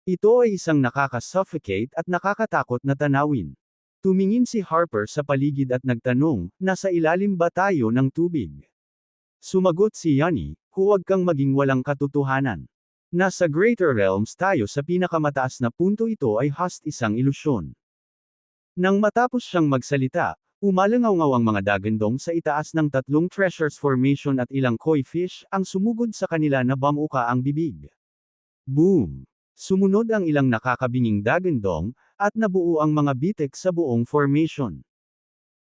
Ito ay isang nakaka-suffocate at nakakatakot na tanawin. Tumingin si Harper sa paligid at nagtanong, nasa ilalim ba tayo ng tubig? Sumagot si Yanni, huwag kang maging walang katotohanan. Nasa Greater Realms tayo sa pinakamataas na punto, ito ay just isang ilusyon. Nang matapos siyang magsalita, umalangaw-ngaw ang mga dagandong sa itaas ng 3 Treasures Formation at ilang koi fish ang sumugod sa kanila na bamuka ang bibig. Boom! Sumunod ang ilang nakakabinging dagandong, at nabuo ang mga bitek sa buong formation.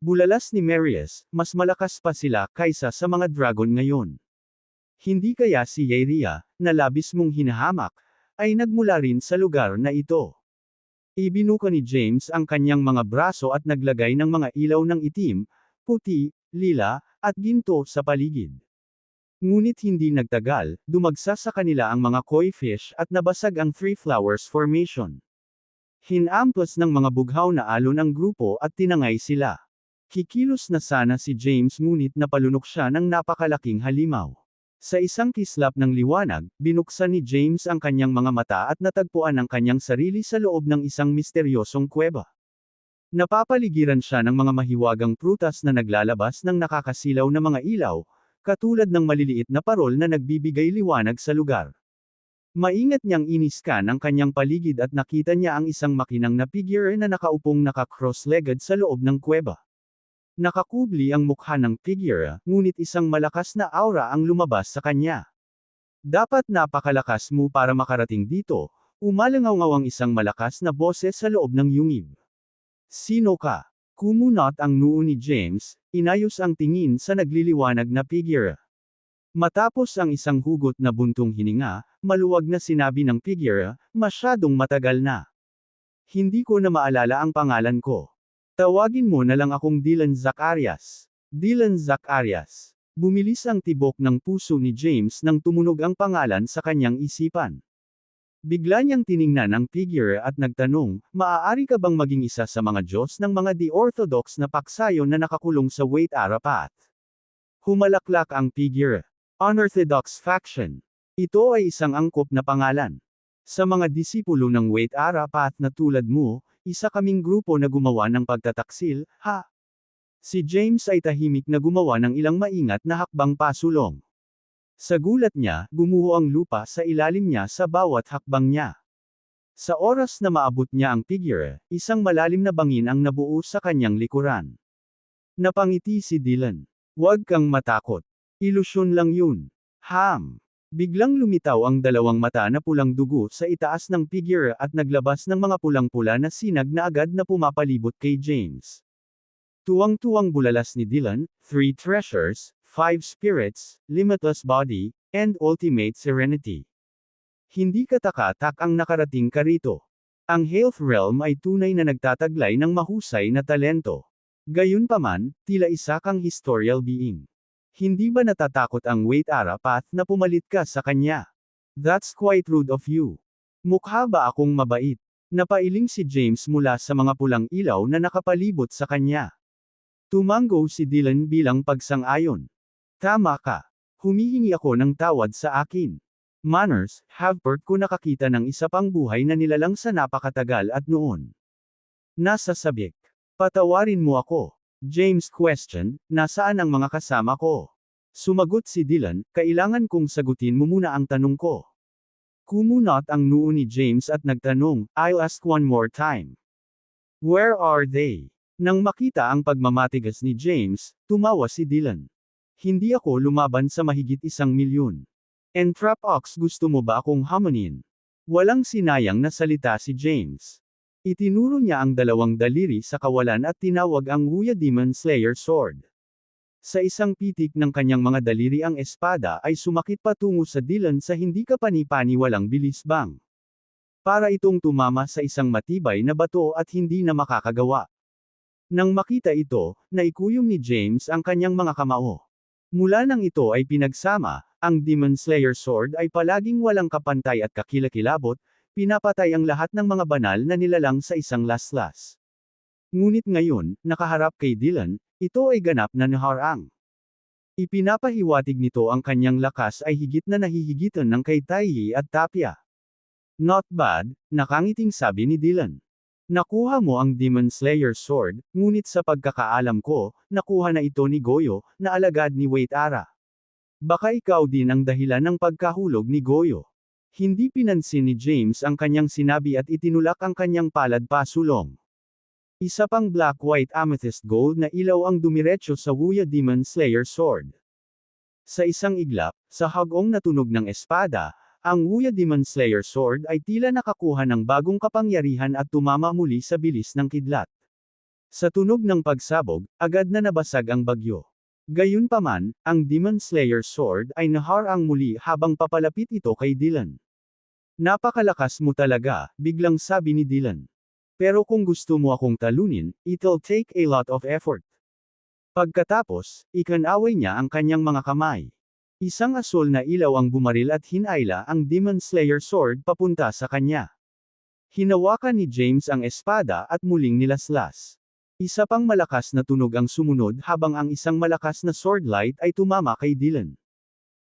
Bulalas ni Marius, mas malakas pa sila kaysa sa mga dragon ngayon. Hindi kaya si Yeria, na labis mong hinahamak, ay nagmula rin sa lugar na ito. Ibinuka ni James ang kanyang mga braso at naglagay ng mga ilaw ng itim, puti, lila, at ginto sa paligid. Ngunit hindi nagtagal, dumagsa sa kanila ang mga koi fish at nabasag ang Three Flowers Formation. Hinampas ng mga bughaw na alon ang grupo at tinangay sila. Kikilos na sana si James ngunit napalunok siya ng napakalaking halimaw. Sa isang kislap ng liwanag, binuksan ni James ang kanyang mga mata at natagpuan ang kanyang sarili sa loob ng isang misteryosong kuweba. Napapaligiran siya ng mga mahiwagang prutas na naglalabas ng nakakasilaw na mga ilaw, katulad ng maliliit na parol na nagbibigay liwanag sa lugar. Maingat niyang iniskan ang kanyang paligid at nakita niya ang isang makinang na figure na nakaupong naka-cross-legged sa loob ng kuweba. Nakakubli ang mukha ng figure, ngunit isang malakas na aura ang lumabas sa kanya. Dapat napakalakas mo para makarating dito, umalangaw ang isang malakas na boses sa loob ng yungib. Sino ka? Kumunot ang noo ni James, inayos ang tingin sa nagliliwanag na figure. Matapos ang isang hugot na buntong hininga, maluwag na sinabi ng figure, masyadong matagal na. Hindi ko na maalala ang pangalan ko. Tawagin mo na lang akong Dylan Zacarias. Dylan Zacarias. Bumilis ang tibok ng puso ni James nang tumunog ang pangalan sa kanyang isipan. Bigla niyang tiningnan ang figure at nagtanong, maaari ka bang maging isa sa mga Diyos ng mga di-orthodox na paksayon na nakakulong sa Wait Arapat? Humalaklak ang figure. Unorthodox faction. Ito ay isang angkop na pangalan. Sa mga disipulo ng Wait Arapat na tulad mo, isa kaming grupo na gumawa ng pagtataksil, ha? Si James ay tahimik na gumawa ng ilang maingat na hakbang pasulong. Sa gulat niya, gumuho ang lupa sa ilalim niya sa bawat hakbang niya. Sa oras na maabot niya ang figure, isang malalim na bangin ang nabuo sa kanyang likuran. Napangiti si Dylan. Huwag kang matakot. Ilusyon lang yun. Biglang lumitaw ang dalawang mata na pulang dugo sa itaas ng figure at naglabas ng mga pulang-pula na sinag na agad na pumapalibot kay James. Tuwang-tuwang bulalas ni Dylan, 3 treasures, 5 spirits, limitless body, and ultimate serenity. Hindi kataka-tak ang nakarating ka rito. Ang Health Realm ay tunay na nagtataglay ng mahusay na talento. Gayunpaman, tila isa kang historical being. Hindi ba natatakot ang Wait Arapat na pumalit ka sa kanya? That's quite rude of you. Mukha ba akong mabait? Napailing si James mula sa mga pulang ilaw na nakapalibot sa kanya. Tumango si Dylan bilang pagsang-ayon. Tama ka. Humihingi ako ng tawad sa akin. Manners, Havpert ko nakakita ng isa pang buhay na nilalang sa napakatagal at noon. Nasa sabik. Patawarin mo ako. James question, nasaan ang mga kasama ko? Sumagot si Dylan, kailangan kong sagutin mo muna ang tanong ko. Kumunot ang noo ni James at nagtanong, I'll ask one more time. Where are they? Nang makita ang pagmamatigas ni James, tumawa si Dylan. Hindi ako lumaban sa mahigit 1,000,000. Entrap Ox, gusto mo ba akong hamonin? Walang sinayang na salita si James. Itinuro niya ang dalawang daliri sa kawalan at tinawag ang Wuya Demon Slayer Sword. Sa isang pitik ng kanyang mga daliri ang espada ay sumakit patungo sa Dylan sa hindi kapani-paniwalang bilis bang. Para itong tumama sa isang matibay na bato at hindi na makakagawa. Nang makita ito, naikuyom ni James ang kanyang mga kamao. Mula nang ito ay pinagsama, ang Demon Slayer Sword ay palaging walang kapantay at kakilakilabot, pinapatay ang lahat ng mga banal na nilalang sa isang laslas. Ngunit ngayon, nakaharap kay Dylan, ito ay ganap na naharang. Ipinapahiwatig nito ang kanyang lakas ay higit na nahihigitan ng kay Taiyi at Tapia. Not bad, nakangiting sabi ni Dylan. Nakuha mo ang Demon Slayer Sword, ngunit sa pagkakaalam ko, nakuha na ito ni Goyo, na alagad ni Wait Ara. Baka ikaw din ang dahilan ng pagkahulog ni Goyo. Hindi pinansin ni James ang kanyang sinabi at itinulak ang kanyang palad pasulong. Isa pang black-white amethyst gold na ilaw ang dumiretso sa Wuya Demon Slayer Sword. Sa isang iglap, sa hagong na tunog ng espada, Ang Wuya Demon Slayer Sword ay tila nakakuha ng bagong kapangyarihan at tumama muli sa bilis ng kidlat. Sa tunog ng pagsabog, agad na nabasag ang bagyo. Gayunpaman, ang Demon Slayer Sword ay naharang muli habang papalapit ito kay Dylan. Napakalakas mo talaga, biglang sabi ni Dylan. Pero kung gusto mo akong talunin, it'll take a lot of effort. Pagkatapos, ikanaway niya ang kanyang mga kamay. Isang asul na ilaw ang bumaril at hinayla ang Demon Slayer Sword papunta sa kanya. Hinawakan ni James ang espada at muling nilaslas. Isa pang malakas na tunog ang sumunod habang ang isang malakas na sword light ay tumama kay Dylan.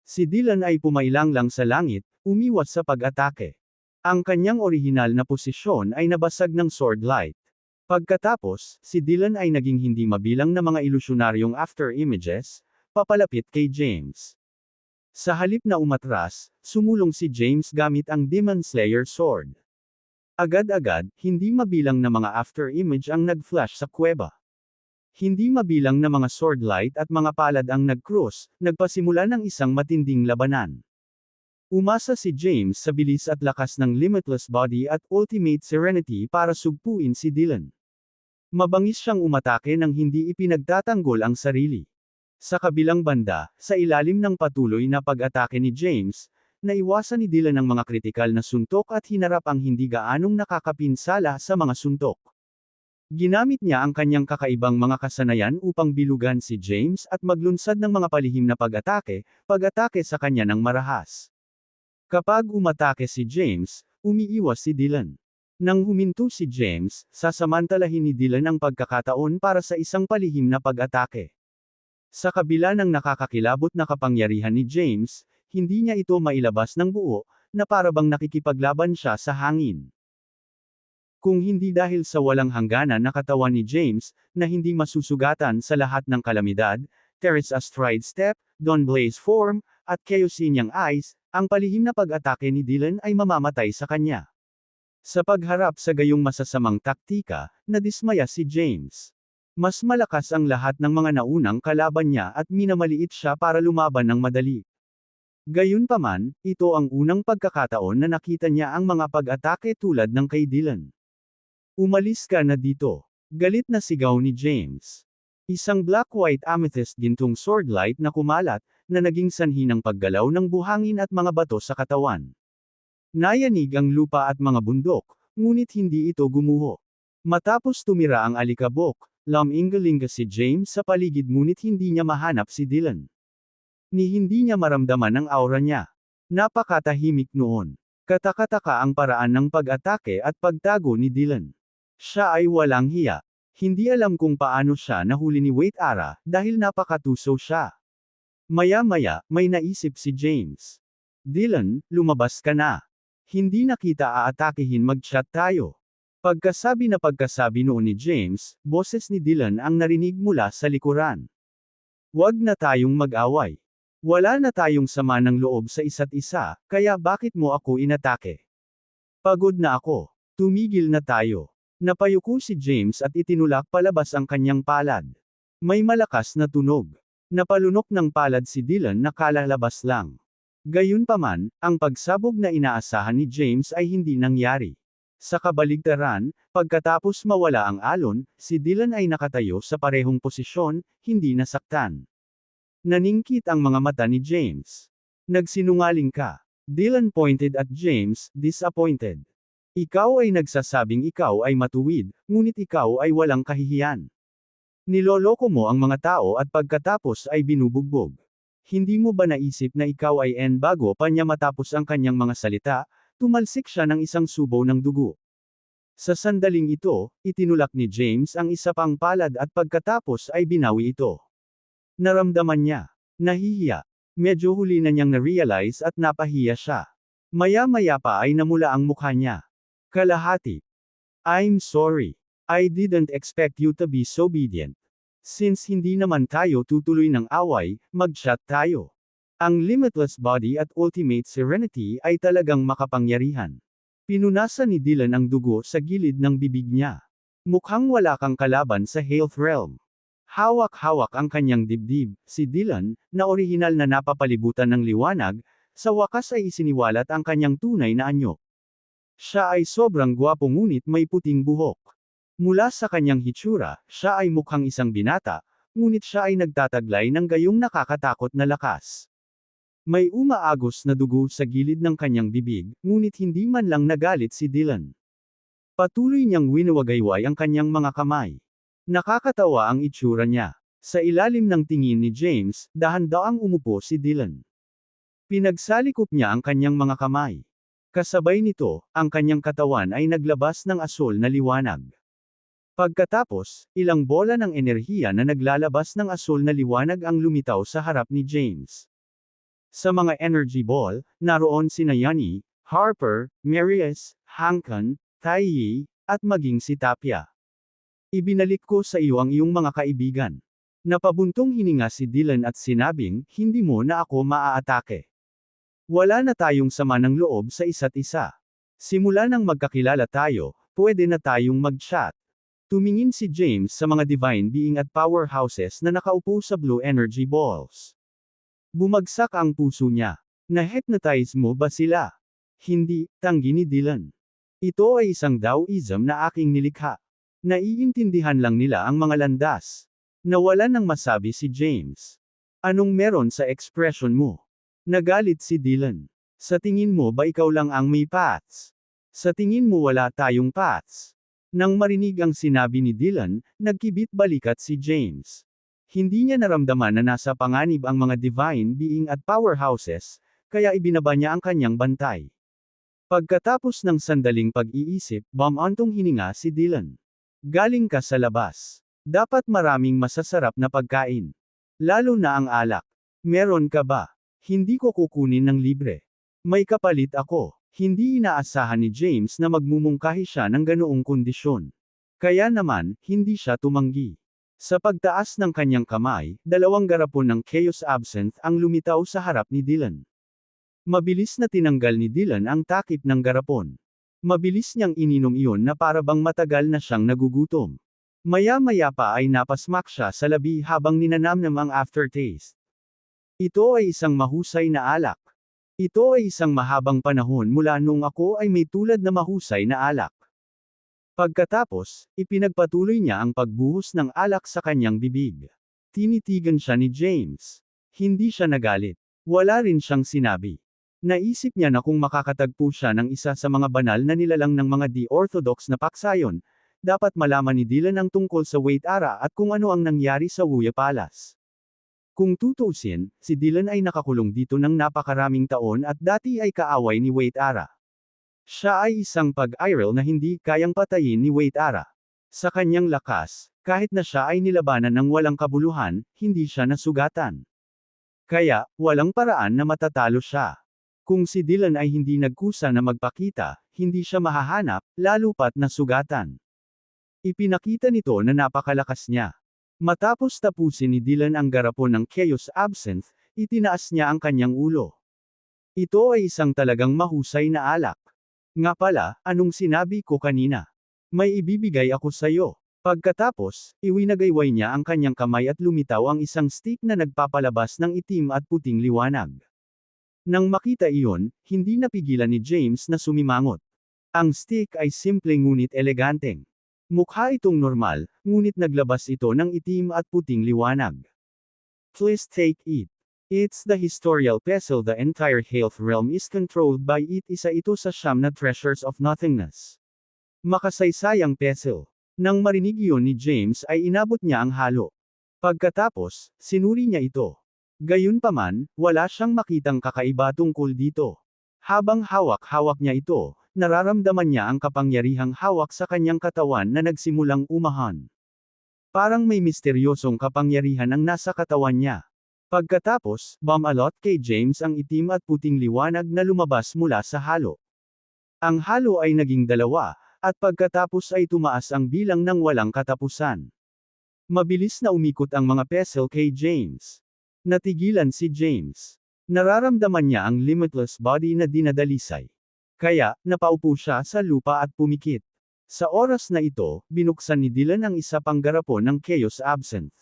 Si Dylan ay pumailang lang sa langit, umiwas sa pag-atake. Ang kanyang orihinal na posisyon ay nabasag ng sword light. Pagkatapos, si Dylan ay naging hindi mabilang na mga ilusyonaryong after images, papalapit kay James. Sa halip na umatras, sumulong si James gamit ang Demon Slayer Sword. Agad-agad, hindi mabilang na mga after image ang nag-flash sa kuweba. Hindi mabilang na mga sword light at mga palad ang nag-cross, nagpasimula ng isang matinding labanan. Umasa si James sa bilis at lakas ng Limitless Body at Ultimate Serenity para sugpuin si Dylan. Mabangis siyang umatake nang hindi ipinagtatanggol ang sarili. Sa kabilang banda, sa ilalim ng patuloy na pag-atake ni James, naiwasan ni Dylan ang mga kritikal na suntok at hinarap ang hindi gaanong nakakapinsala sa mga suntok. Ginamit niya ang kanyang kakaibang mga kasanayan upang bilugan si James at maglunsad ng mga palihim na pag-atake sa kanya ng marahas. Kapag umatake si James, umiiwas si Dylan. Nang huminto si James, sasamantalahin ni Dylan ang pagkakataon para sa isang palihim na pag-atake. Sa kabila ng nakakakilabot na kapangyarihan ni James, hindi niya ito mailabas ng buo, na parabang nakikipaglaban siya sa hangin. Kung hindi dahil sa walang hangganan na katawan ni James, na hindi masusugatan sa lahat ng kalamidad, Terrace Astride Step, Dawn Blaze Form, at Chaosinyang Eyes, ang palihim na pag-atake ni Dylan ay mamamatay sa kanya. Sa pagharap sa gayong masasamang taktika, nadismaya si James. Mas malakas ang lahat ng mga naunang kalaban niya at minamaliit siya para lumaban ng madali. Gayunpaman, ito ang unang pagkakataon na nakita niya ang mga pag-atake tulad ng kay Dylan. Umalis ka na dito. Galit na sigaw ni James. Isang black-white amethyst gintong swordlight na kumalat, na naging sanhi ng paggalaw ng buhangin at mga bato sa katawan. Nayanig ang lupa at mga bundok, ngunit hindi ito gumuho. Matapos tumira ang alikabok, lumingalinga si James sa paligid ngunit hindi niya mahanap si Dylan. Hindi niya maramdaman ang aura niya. Napakatahimik noon. Katakataka ang paraan ng pag-atake at pagtago ni Dylan. Siya ay walang hiya. Hindi alam kung paano siya nahuli ni Wait Ara, dahil napakatuso siya. Maya-maya, may naisip si James. Dylan, lumabas ka na. Hindi na kita aatakihin, mag-chat tayo. Pagkasabi noon ni James, boses ni Dylan ang narinig mula sa likuran. Huwag na tayong mag-away. Wala na tayong sama ng loob sa isa't isa, kaya bakit mo ako inatake? Pagod na ako. Tumigil na tayo. Napayuko si James at itinulak palabas ang kanyang palad. May malakas na tunog. Napalunok ng palad si Dylan na kalalabas lang. Gayunpaman, ang pagsabog na inaasahan ni James ay hindi nangyari. Sa kabaligtaran, pagkatapos mawala ang alon, si Dylan ay nakatayo sa parehong posisyon, hindi nasaktan. Naningkit ang mga mata ni James. Nagsinungaling ka. Dylan pointed at James, disappointed. Ikaw ay nagsasabing ikaw ay matuwid, ngunit ikaw ay walang kahihiyan. Niloloko mo ang mga tao at pagkatapos ay binubugbog. Hindi mo ba naisip na ikaw ay bago pa niya matapos ang kanyang mga salita, tumalsik siya ng isang subo ng dugo. Sa sandaling ito, itinulak ni James ang isa pang palad at pagkatapos ay binawi ito. Naramdaman niya. Nahihiya. Medyo huli na niyang na-realize at napahiya siya. Maya-maya pa ay namula ang mukha niya. Kalahati. I'm sorry. I didn't expect you to be so obedient. Since hindi naman tayo tutuloy ng away, mag-chat tayo. Ang Limitless Body at Ultimate Serenity ay talagang makapangyarihan. Pinunasan ni Dylan ang dugo sa gilid ng bibig niya. Mukhang wala kang kalaban sa Health Realm. Hawak-hawak ang kanyang dibdib, si Dylan, na orihinal na napapalibutan ng liwanag, Sa wakas ay isiniwalat ang kanyang tunay na anyo. Siya ay sobrang gwapo ngunit may puting buhok. Mula sa kanyang hitsura, siya ay mukhang isang binata, ngunit siya ay nagtataglay ng gayong nakakatakot na lakas. May umaagos na dugo sa gilid ng kanyang bibig, ngunit hindi man lang nagalit si Dylan. Patuloy niyang winawagayway ang kanyang mga kamay. Nakakatawa ang itsura niya. Sa ilalim ng tingin ni James, dahan-daang umupo si Dylan. Pinagsalikop niya ang kanyang mga kamay. Kasabay nito, ang kanyang katawan ay naglabas ng asol na liwanag. Pagkatapos, ilang bola ng enerhiya na naglalabas ng asol na liwanag ang lumitaw sa harap ni James. Sa mga energy ball, naroon sina Yanni, Harper, Marius, Hankan, Taiyi, at maging si Tapia. Ibinalik ko sa iyo ang iyong mga kaibigan. Napabuntong hininga si Dylan at sinabing, hindi mo na ako maaatake. Wala na tayong sama ng loob sa isa't isa. Simula nang magkakilala tayo, pwede na tayong mag-chat. Tumingin si James sa mga divine being at powerhouses na nakaupo sa blue energy balls. Bumagsak ang puso niya. Na-hypnotize mo ba sila? Hindi, tanggi ni Dylan. Ito ay isang Taoism na aking nilikha. Naiintindihan lang nila ang mga landas. Nawalan ng masabi si James. Anong meron sa expression mo? Nagalit si Dylan. Sa tingin mo ba ikaw lang ang may paths? Sa tingin mo wala tayong paths? Nang marinig ang sinabi ni Dylan, nagkibit balikat si James. Hindi niya naramdaman na nasa panganib ang mga divine being at powerhouses, kaya ibinaba niya ang kanyang bantay. Pagkatapos ng sandaling pag-iisip, bumantong hininga si Dylan. Galing ka sa labas. Dapat maraming masasarap na pagkain. Lalo na ang alak. Meron ka ba? Hindi ko kukunin ng libre. May kapalit ako. Hindi inaasahan ni James na magmumungkahi siya ng ganoong kondisyon. Kaya naman, hindi siya tumanggi. Sa pagtaas ng kanyang kamay, dalawang garapon ng Chaos Absinthe ang lumitaw sa harap ni Dylan. Mabilis na tinanggal ni Dylan ang takip ng garapon. Mabilis niyang ininom iyon na parabang matagal na siyang nagugutom. Maya-maya pa ay napasmak siya sa labi habang ninanamnam ang aftertaste. Ito ay isang mahusay na alak. Ito ay isang mahabang panahon mula noong ako ay may tulad na mahusay na alak. Pagkatapos, ipinagpatuloy niya ang pagbuhos ng alak sa kanyang bibig. Tinitigan siya ni James. Hindi siya nagalit. Wala rin siyang sinabi. Naisip niya na kung makakatagpo siya ng isa sa mga banal na nilalang ng mga di-orthodox na paksayon, dapat malaman ni Dylan ang tungkol sa Wait Ara at kung ano ang nangyari sa Wuya Palace. Kung tutuusin, si Dylan ay nakakulong dito ng napakaraming taon at dati ay kaaway ni Wait Ara. Siya ay isang pag-iral na hindi kayang patayin ni Wait Ara. Sa kanyang lakas, kahit na siya ay nilabanan ng walang kabuluhan, hindi siya nasugatan. Kaya, walang paraan na matatalo siya. Kung si Dylan ay hindi nagkusa na magpakita, hindi siya mahahanap, lalo pat nasugatan. Ipinakita nito na napakalakas niya. Matapos tapusin ni Dylan ang garapon ng Chaos Absinthe, itinaas niya ang kanyang ulo. Ito ay isang talagang mahusay na alak. Nga pala, anong sinabi ko kanina? May ibibigay ako sayo. Pagkatapos, iwinagayway niya ang kanyang kamay at lumitaw ang isang stick na nagpapalabas ng itim at puting liwanag. Nang makita iyon, hindi napigilan ni James na sumimangot. Ang stick ay simple ngunit eleganteng. Mukha itong normal, ngunit naglabas ito ng itim at puting liwanag. Please take it. It's the historical pestle. The entire health realm is controlled by it. Isa ito sa siyam na treasures of nothingness. Makasaysayang pestle. Nang marinig iyon ni James ay inabot niya ang halo. Pagkatapos, sinuri niya ito. Gayunpaman, wala siyang makitang kakaiba tungkol dito. Habang hawak-hawak niya ito, nararamdaman niya ang kapangyarihang hawak sa kanyang katawan na nagsimulang umahan. Parang may misteryosong kapangyarihan ang nasa katawan niya. Pagkatapos, bumalot kay James ang itim at puting liwanag na lumabas mula sa halo. Ang halo ay naging dalawa, at pagkatapos ay tumaas ang bilang ng walang katapusan. Mabilis na umikot ang mga pestle kay James. Natigilan si James. Nararamdaman niya ang limitless body na dinadalisay. Kaya, napaupo siya sa lupa at pumikit. Sa oras na ito, binuksan ni Dylan ang isa pang garapon ng Chaos Absinthe.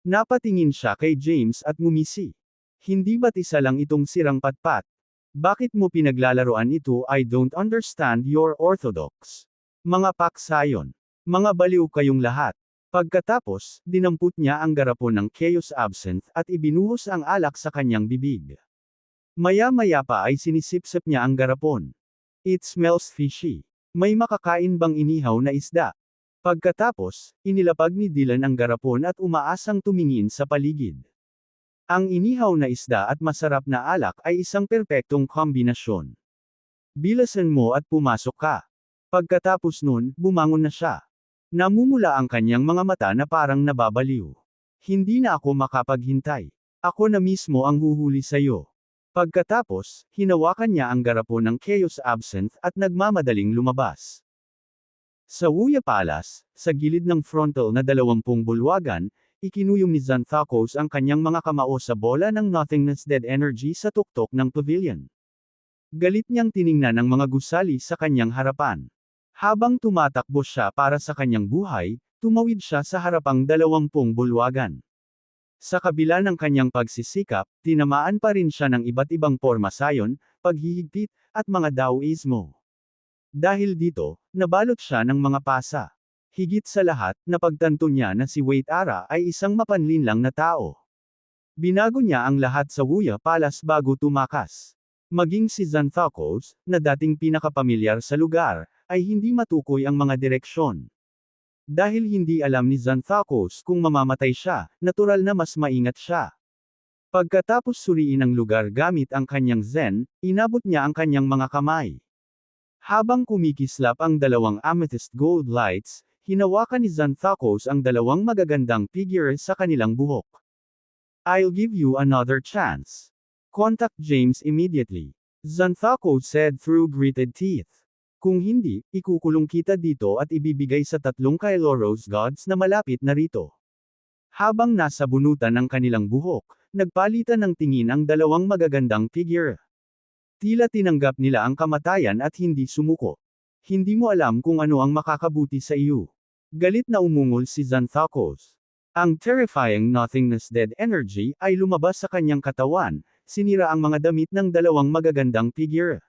Napatingin siya kay James at ngumisi. Hindi ba't isa lang itong sirang patpat? Bakit mo pinaglalaroan ito? I don't understand your orthodox. Mga paksayon. Mga baliw kayong lahat. Pagkatapos, dinampot niya ang garapon ng Chaos Absinthe at ibinuhos ang alak sa kanyang bibig. Maya-maya pa ay sinisipsip niya ang garapon. It smells fishy. May makakain bang inihaw na isda? Pagkatapos, inilapag ni Dylan ang garapon at umaasang tumingin sa paligid. Ang inihaw na isda at masarap na alak ay isang perpektong kombinasyon. Bilasan mo at pumasok ka. Pagkatapos nun, bumangon na siya. Namumula ang kanyang mga mata na parang nababaliw. Hindi na ako makapaghintay. Ako na mismo ang huhuli sa'yo. Pagkatapos, hinawakan niya ang garapon ng Chaos Absinthe at nagmamadaling lumabas. Sa Wuya Palace, sa gilid ng frontal na 20 bulwagan, ikinuyong ni Xanthocos ang kanyang mga kamao sa bola ng Nothingness Dead Energy sa tuktok ng pavilion. Galit niyang tiningnan ang mga gusali sa kanyang harapan. Habang tumatakbo siya para sa kanyang buhay, tumawid siya sa harapang 20 bulwagan. Sa kabila ng kanyang pagsisikap, tinamaan pa rin siya ng iba't ibang pormasayon, paghihigpit, at mga Daoismo. Dahil dito, nabalot siya ng mga pasa. Higit sa lahat, napagtanto niya na si Wait Ara ay isang mapanlinlang na tao. Binago niya ang lahat sa Wuya Palace bago tumakas. Maging si Xanthocos, na dating pinakapamilyar sa lugar, ay hindi matukoy ang mga direksyon. Dahil hindi alam ni Xanthocos kung mamamatay siya, natural na mas maingat siya. Pagkatapos suriin ang lugar gamit ang kanyang Zen, inabot niya ang kanyang mga kamay. Habang kumikislap ang 2 amethyst gold lights, hinawakan ni Xanthocos ang 2 magagandang figure sa kanilang buhok. I'll give you another chance. Contact James immediately. Xanthocos said through gritted teeth. Kung hindi, ikukulong kita dito at ibibigay sa 3 Kailoros gods na malapit na rito. Habang nasa bunutan ng kanilang buhok, nagpalitan ng tingin ang 2 magagandang figure. Tila tinanggap nila ang kamatayan at hindi sumuko. Hindi mo alam kung ano ang makakabuti sa iyo. Galit na umungol si Xanthocos. Ang terrifying Nothingness Dead Energy ay lumabas sa kanyang katawan, sinira ang mga damit ng 2 magagandang figure.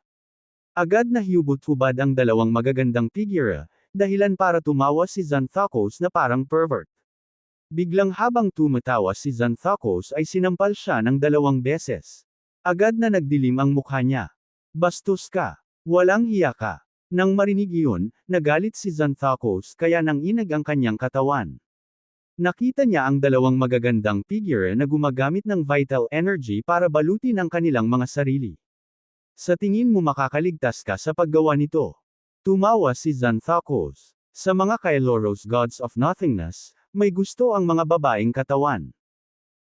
Agad na hubot-hubad ang 2 magagandang figure, dahilan para tumawa si Xanthocos na parang pervert. Biglang habang tumatawa si Xanthocos ay sinampal siya ng 2 beses. Agad na nagdilim ang mukha niya. Bastos ka. Walang hiya ka. Nang marinig iyon, nagalit si Xanthocos kaya nanginag ang kanyang katawan. Nakita niya ang 2 magagandang figure na gumagamit ng vital energy para balutin ang kanilang mga sarili. Sa tingin mo makakaligtas ka sa paggawa nito? Tumawa si Xanthocos. Sa mga Kailoros gods of nothingness, may gusto ang mga babaeng katawan.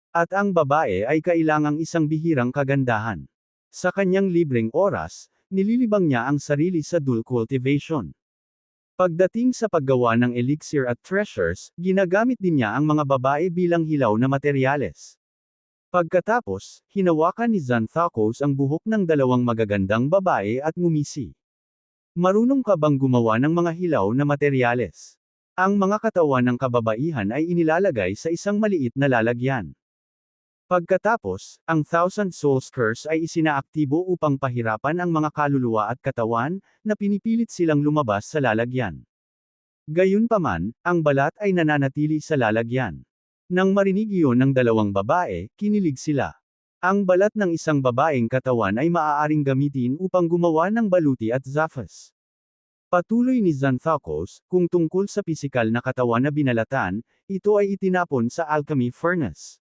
At ang babae ay kailangang isang bihirang kagandahan. Sa kanyang libreng oras, nililibang niya ang sarili sa dual cultivation. Pagdating sa paggawa ng elixir at treasures, ginagamit din niya ang mga babae bilang hilaw na materyales. Pagkatapos, hinawakan ni Xanthocos ang buhok ng 2 magagandang babae at ngumisi. Marunong ka bang gumawa ng mga hilaw na materyales? Ang mga katawan ng kababaihan ay inilalagay sa isang maliit na lalagyan. Pagkatapos, ang Thousand Souls Curse ay isinaaktibo upang pahirapan ang mga kaluluwa at katawan, na pinipilit silang lumabas sa lalagyan. Gayunpaman, ang balat ay nananatili sa lalagyan. Nang marinig iyon ng 2 babae, kinilig sila. Ang balat ng isang babaeng katawan ay maaaring gamitin upang gumawa ng baluti at zaphas. Patuloy ni Xanthocos, kung tungkol sa pisikal na katawan na binalatan, ito ay itinapon sa alchemy furnace.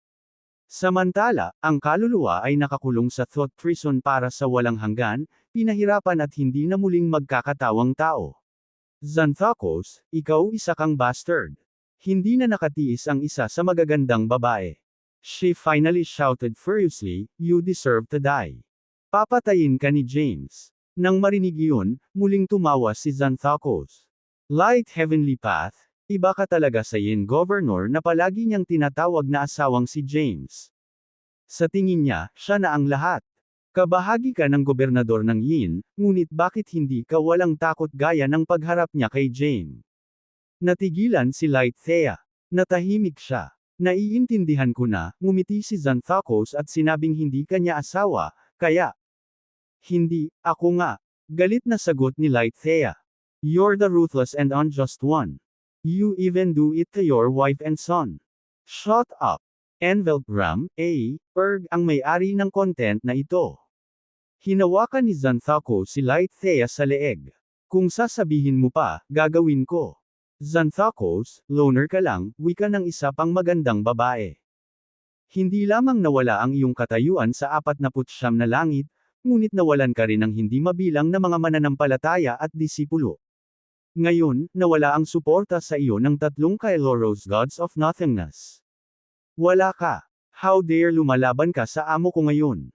Samantala, ang kaluluwa ay nakakulong sa thought prison para sa walang hanggan, pinahirapan at hindi na muling magkakatawang tao. Xanthocos, ikaw isa kang bastard. Hindi na nakatiis ang isa sa magagandang babae. She finally shouted furiously, "You deserve to die." Papatayin ka ni James. Nang marinig iyon, muling tumawa si Xanthocos. Light Heavenly Path, iba ka talaga sa Yin Governor na palagi niyang tinatawag na asawang si James. Sa tingin niya, siya na ang lahat. Kabahagi ka ng gobernador ng Yin, ngunit bakit hindi ka walang takot gaya ng pagharap niya kay James? Natigilan si Light Thea. Natahimik siya. Naiintindihan ko na, ngumiti si Xanthocos at sinabing hindi kanya asawa, kaya Hindi, ako nga. Galit na sagot ni Light Thea. You're the ruthless and unjust one. You even do it to your wife and son. Shut up. Envelope Ram, Erg ang may-ari ng content na ito. Hinawakan ni Xanthako si Light Thea sa leeg. Kung sasabihin mo pa, gagawin ko. Xanthakos, loner ka lang, wika ng isa pang magandang babae. Hindi lamang nawala ang iyong katayuan sa 49 na langit, ngunit nawalan ka rin ng hindi mabilang na mga mananampalataya at disipulo. Ngayon, nawala ang suporta sa iyo ng 3 Kailoros Gods of Nothingness. Wala ka. How dare lumalaban ka sa amo ko ngayon?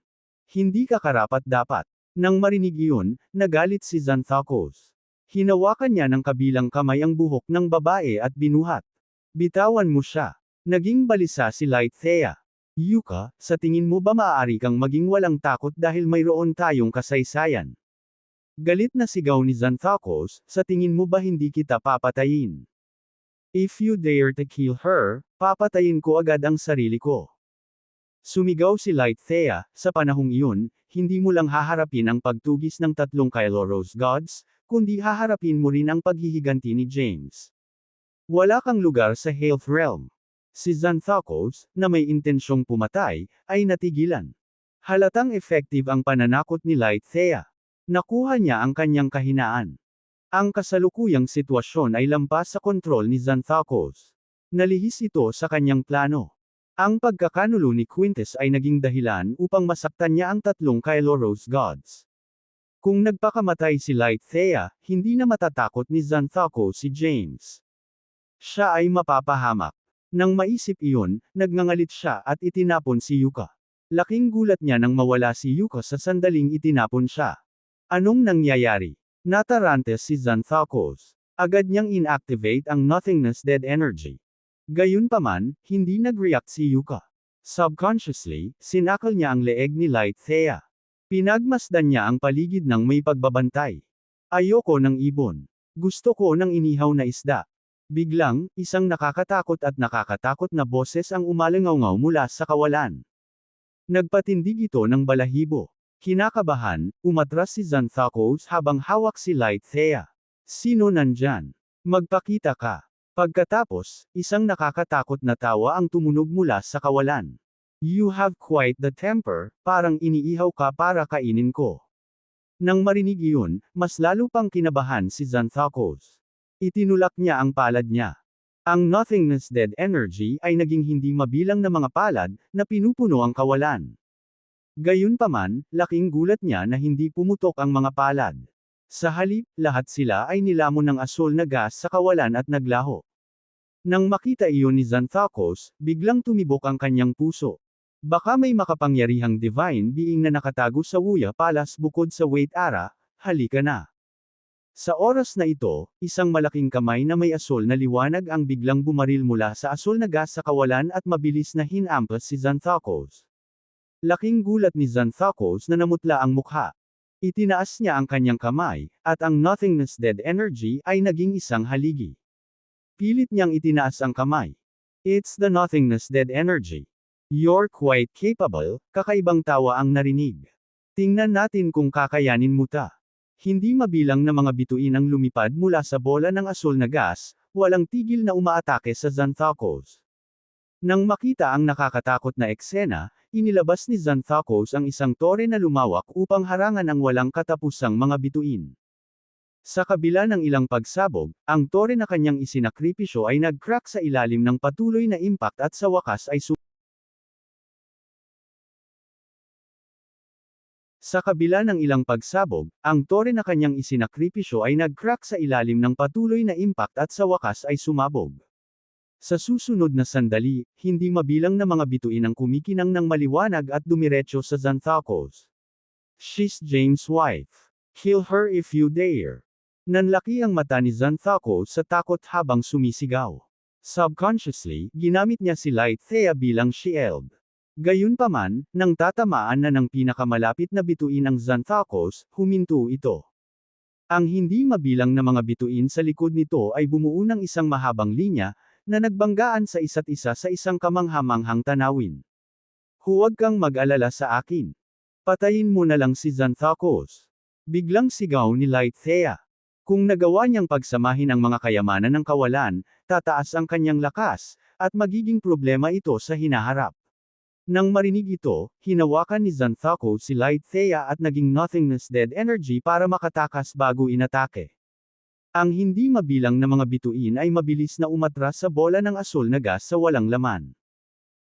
Hindi ka karapat-dapat. Nang marinig iyon, nagalit si Xanthakos. Hinawakan niya ng kabilang kamay ang buhok ng babae at binuhat. Bitawan mo siya. Naging balisa si Light Thea. Yuka, sa tingin mo ba maaari kang maging walang takot dahil mayroon tayong kasaysayan? Galit na sigaw ni Xanthakos, sa tingin mo ba hindi kita papatayin? If you dare to kill her, papatayin ko agad ang sarili ko. Sumigaw si Light Thea, sa panahong iyon, hindi mo lang haharapin ang pagtugis ng 3 Kailoros Gods, kundi haharapin mo rin ang paghihiganti ni James. Wala kang lugar sa Health Realm. Si Xanthakos, na may intensyong pumatay, ay natigilan. Halatang effective ang pananakot ni Light Thea. Nakuha niya ang kanyang kahinaan. Ang kasalukuyang sitwasyon ay lampas sa kontrol ni Xanthakos. Nalihis ito sa kanyang plano. Ang pagkakanulo ni Quintus ay naging dahilan upang masaktan niya ang 3 Kailoros Gods. Kung nagpakamatay si Light Thea, hindi na matatakot ni Xanthakos si James. Siya ay mapapahamak. Nang maisip iyon, nagngangalit siya at itinapon si Yuka. Laking gulat niya nang mawala si Yuka sa sandaling itinapon siya. Anong nangyayari? Natarante si Xanthakos. Agad niyang inactivate ang Nothingness Dead Energy. Gayunpaman, hindi nag-react si Yuka. Subconsciously, sinakal niya ang leeg ni Light Thea. Pinagmasdan niya ang paligid ng may pagbabantay. Ayoko ng ibon. Gusto ko ng inihaw na isda. Biglang, isang nakakatakot na boses ang umalangaw mula sa kawalan. Nagpatindig ito ng balahibo. Kinakabahan, umatras si Xanthakos habang hawak si Light Thea. Sino nandyan? Magpakita ka. Pagkatapos, isang nakakatakot na tawa ang tumunog mula sa kawalan. You have quite the temper, parang iniihaw ka para kainin ko. Nang marinig iyon, mas lalo pang kinabahan si Xanthakos. Itinulak niya ang palad niya. Ang Nothingness Dead Energy ay naging hindi mabilang na mga palad, na pinupuno ang kawalan. Gayunpaman, laking gulat niya na hindi pumutok ang mga palad. Sa halip, lahat sila ay nilamon ng asul na gas sa kawalan at naglaho. Nang makita iyon ni Xanthakos, biglang tumibok ang kanyang puso. Baka may makapangyarihang divine being na nakatago sa Wuya Palace bukod sa Wait Ara, halika na. Sa oras na ito, isang malaking kamay na may asul na liwanag ang biglang bumaril mula sa asul na gas sa kawalan at mabilis na hinampas si Xanthakos. Laking gulat ni Xanthakos na namutla ang mukha. Itinaas niya ang kanyang kamay, at ang Nothingness Dead Energy ay naging isang haligi. Pilit niyang itinaas ang kamay. It's the Nothingness Dead Energy. You're quite capable, kakaibang tawa ang narinig. Tingnan natin kung kakayanin mo ta. Hindi mabilang na mga bituin ang lumipad mula sa bola ng asul na gas, walang tigil na umaatake sa Xanthakos. Nang makita ang nakakatakot na eksena, inilabas ni Xanthakos ang isang tore na lumawak upang harangan ang walang katapusang mga bituin. Sa kabila ng ilang pagsabog, ang tore na kanyang isinakripisyo ay nag-crack sa ilalim ng patuloy na impact at sa wakas ay Sa kabila ng ilang pagsabog, ang tore na kanyang isinakripisyo ay nag-crack sa ilalim ng patuloy na impact at sa wakas ay sumabog. Sa susunod na sandali, hindi mabilang na mga bituin ang kumikinang ng maliwanag at dumiretso sa Xanthakos. She's James' wife. Kill her if you dare. Nanlaki ang mata ni Xanthakos sa takot habang sumisigaw. Subconsciously, ginamit niya si Light Thea bilang shield. Gayunpaman, nang tatamaan na ng pinakamalapit na bituin ang Xanthakos, huminto ito. Ang hindi mabilang na mga bituin sa likod nito ay bumuo ng isang mahabang linya, na nagbanggaan sa isa't isa sa isang kamanghamanghang tanawin. Huwag kang mag-alala sa akin. Patayin mo na lang si Xanthocus. Biglang sigaw ni Lighthea. Kung nagawa niyang pagsamahin ang mga kayamanan ng kawalan, tataas ang kanyang lakas, at magiging problema ito sa hinaharap. Nang marinig ito, hinawakan ni Xanthocus si Lighthea at naging nothingness dead energy para makatakas bago inatake. Ang hindi mabilang na mga bituin ay mabilis na umatras sa bola ng asul na gas sa walang laman.